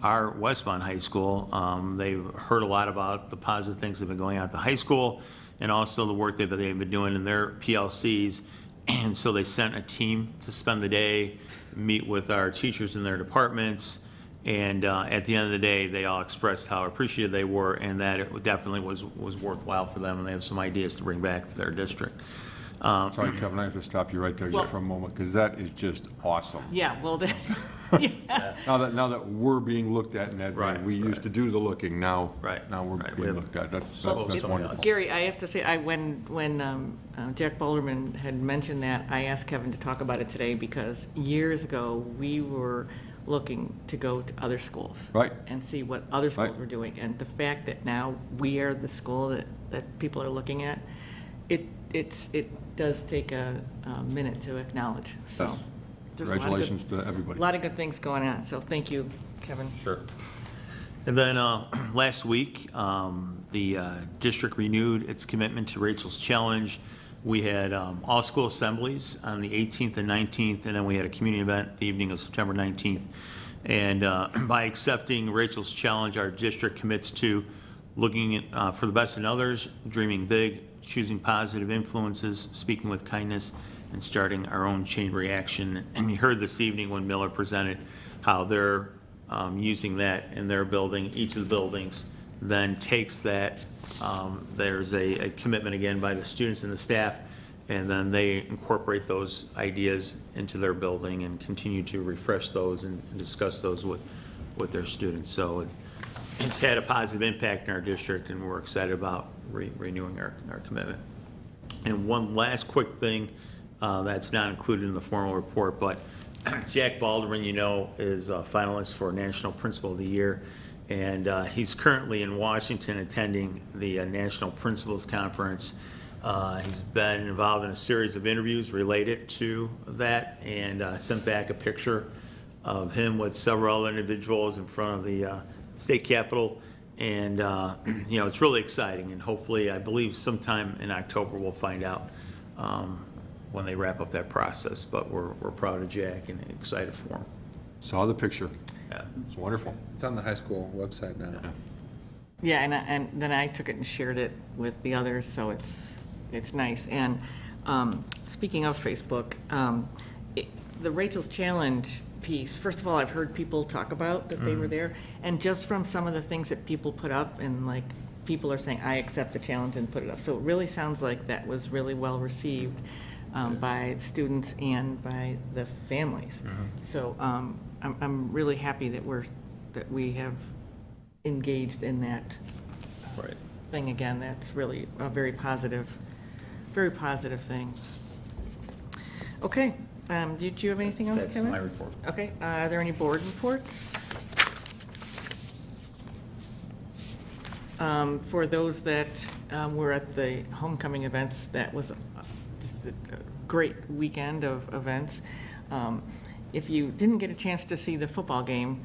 Westmont High School. They've heard a lot about the positive things that have been going on at the high school and also the work that they've been doing in their PLCs. And so they sent a team to spend the day, meet with our teachers in their departments. And at the end of the day, they all expressed how appreciative they were and that it definitely was worthwhile for them, and they have some ideas to bring back to their district. Sorry, Kevin, I have to stop you right there just for a moment, because that is just awesome. Yeah, well, yeah. Now that we're being looked at in that way, we used to do the looking, now we're being looked at. That's wonderful. Gary, I have to say, when Jack Boulderman had mentioned that, I asked Kevin to talk about it today because years ago, we were looking to go to other schools. Right. And see what other schools were doing. And the fact that now we are the school that people are looking at, it does take a minute to acknowledge. So there's Congratulations to everybody. A lot of good things going on. So thank you, Kevin. Sure. And then last week, the district renewed its commitment to Rachel's Challenge. We had all school assemblies on the 18th and 19th, and then we had a community event the evening of September 19th. And by accepting Rachel's Challenge, our district commits to looking for the best in others, dreaming big, choosing positive influences, speaking with kindness, and starting our own chain reaction. And you heard this evening when Miller presented how they're using that in their building. Each of the buildings then takes that, there's a commitment again by the students and the staff, and then they incorporate those ideas into their building and continue to refresh those and discuss those with their students. So it's had a positive impact in our district, and we're excited about renewing our commitment. And one last quick thing that's not included in the formal report, but Jack Baldwin, you know, is a finalist for National Principal of the Year, and he's currently in Washington attending the National Principals Conference. He's been involved in a series of interviews related to that, and sent back a picture of him with several other individuals in front of the state capitol. And you know, it's really exciting, and hopefully, I believe sometime in October we'll find out when they wrap up that process. But we're proud of Jack and excited for him. Saw the picture. Yeah, It's wonderful. It's on the high school website now. Yeah, and then I took it and shared it with the others, so it's nice. And speaking of Facebook, the Rachel's Challenge piece, first of all, I've heard people talk about that they were there, and just from some of the things that people put up, and like, people are saying, I accept the challenge, and put it up. So it really sounds like that was really well received by students and by the families. So I'm really happy that we have engaged in that thing again. That's really a very positive thing. Okay, did you have anything else, That's Kevin? my report. Okay, are there any board reports? For those that were at the homecoming events, that was just a great weekend of events. If you didn't get a chance to see the football game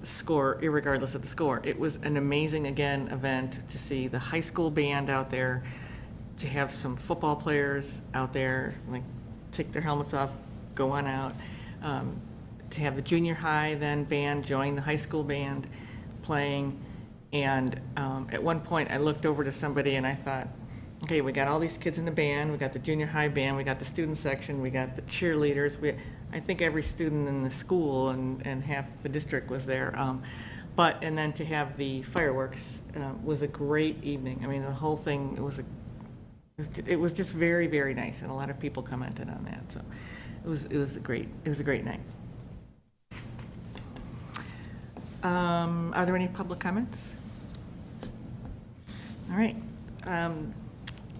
score, irregardless of the score, it was an amazing, again, event to see the high school band out there, to have some football players out there, like, take their helmets off, go on out, to have the junior high then band join the high school band playing. And at one point, I looked over to somebody and I thought, okay, we got all these kids in the band, we got the junior high band, we got the student section, we got the cheerleaders. I think every student in the school and half the district was there. And then to have the fireworks was a great evening. I mean, the whole thing, it was just very, very nice, and a lot of people commented on that. So it was a great night. Are there any public comments? All right.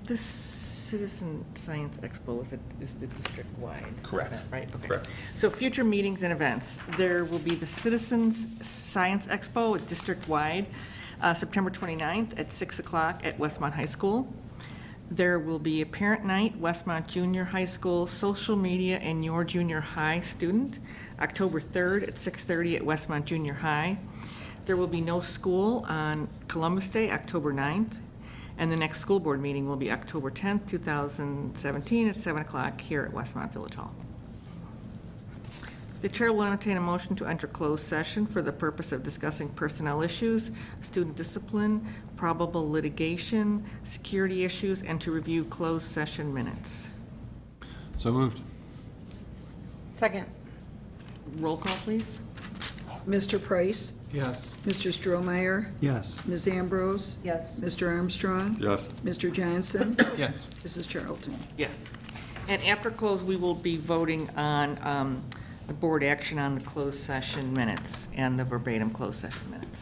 This Citizen Science Expo is the district-wide? Correct. event, right? Okay. Correct. So future meetings and events. There will be the Citizens Science Expo district-wide, September 29th at 6 o'clock at Westmont High School. There will be a parent night, Westmont Junior High School, social media and your junior high student, October 3rd at 6:30 at Westmont Junior High. There will be no school on Columbus Day, October 9th, and the next school board meeting will be October 10th, 2017 at 7 o'clock here at Westmont Village Hall. The chair will entertain a motion to enter closed session for the purpose of discussing personnel issues, student discipline, probable litigation, security issues, and to review closed session minutes. So moved. Second. Roll call, please. Mr. Price? Yes. Mr. Strohmeyer? Yes. Ms. Ambrose? Yes. Mr. Armstrong? Yes. Mr. Johnson? Yes. Mrs. Charlton? Yes. And after close, we will be voting on the board action on the closed session minutes and the verbatim closed session minutes.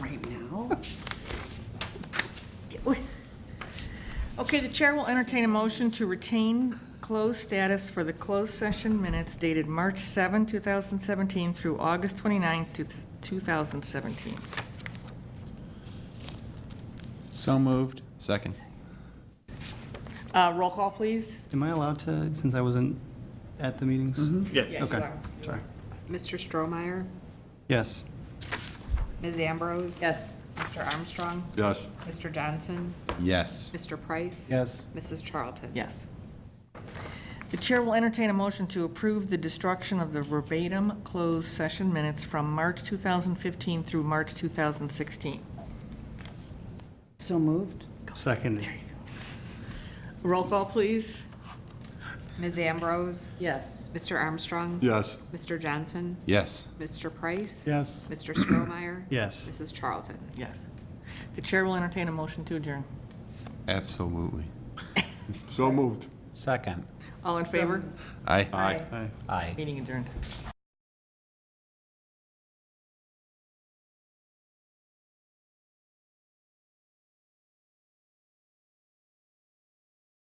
right now. Okay, the chair will entertain a motion to retain closed status for the closed session minutes dated March 7, 2017 through August 29, 2017. So moved. Second. Roll call, please. Am I allowed to, since I wasn't at the meetings? Yeah, you Okay, are. sorry. Mr. Strohmeyer? Yes. Ms. Ambrose? Yes. Mr. Armstrong? Yes. Mr. Johnson? Yes. Mr. Price? Yes. Mrs. Charlton? Yes. The chair will entertain a motion to approve the destruction of the verbatim closed session minutes from March 2015 through March 2016. So moved. Second. Roll call, please. Ms. Ambrose? Yes. Mr. Armstrong? Yes. Mr. Johnson? Yes. Mr. Price? Yes. Mr. Strohmeyer? Yes. Mrs. Charlton? Yes. The chair will entertain a motion to adjourn. Absolutely. So moved. Second. All in favor? Aye. Aye. Aye. Meeting adjourned.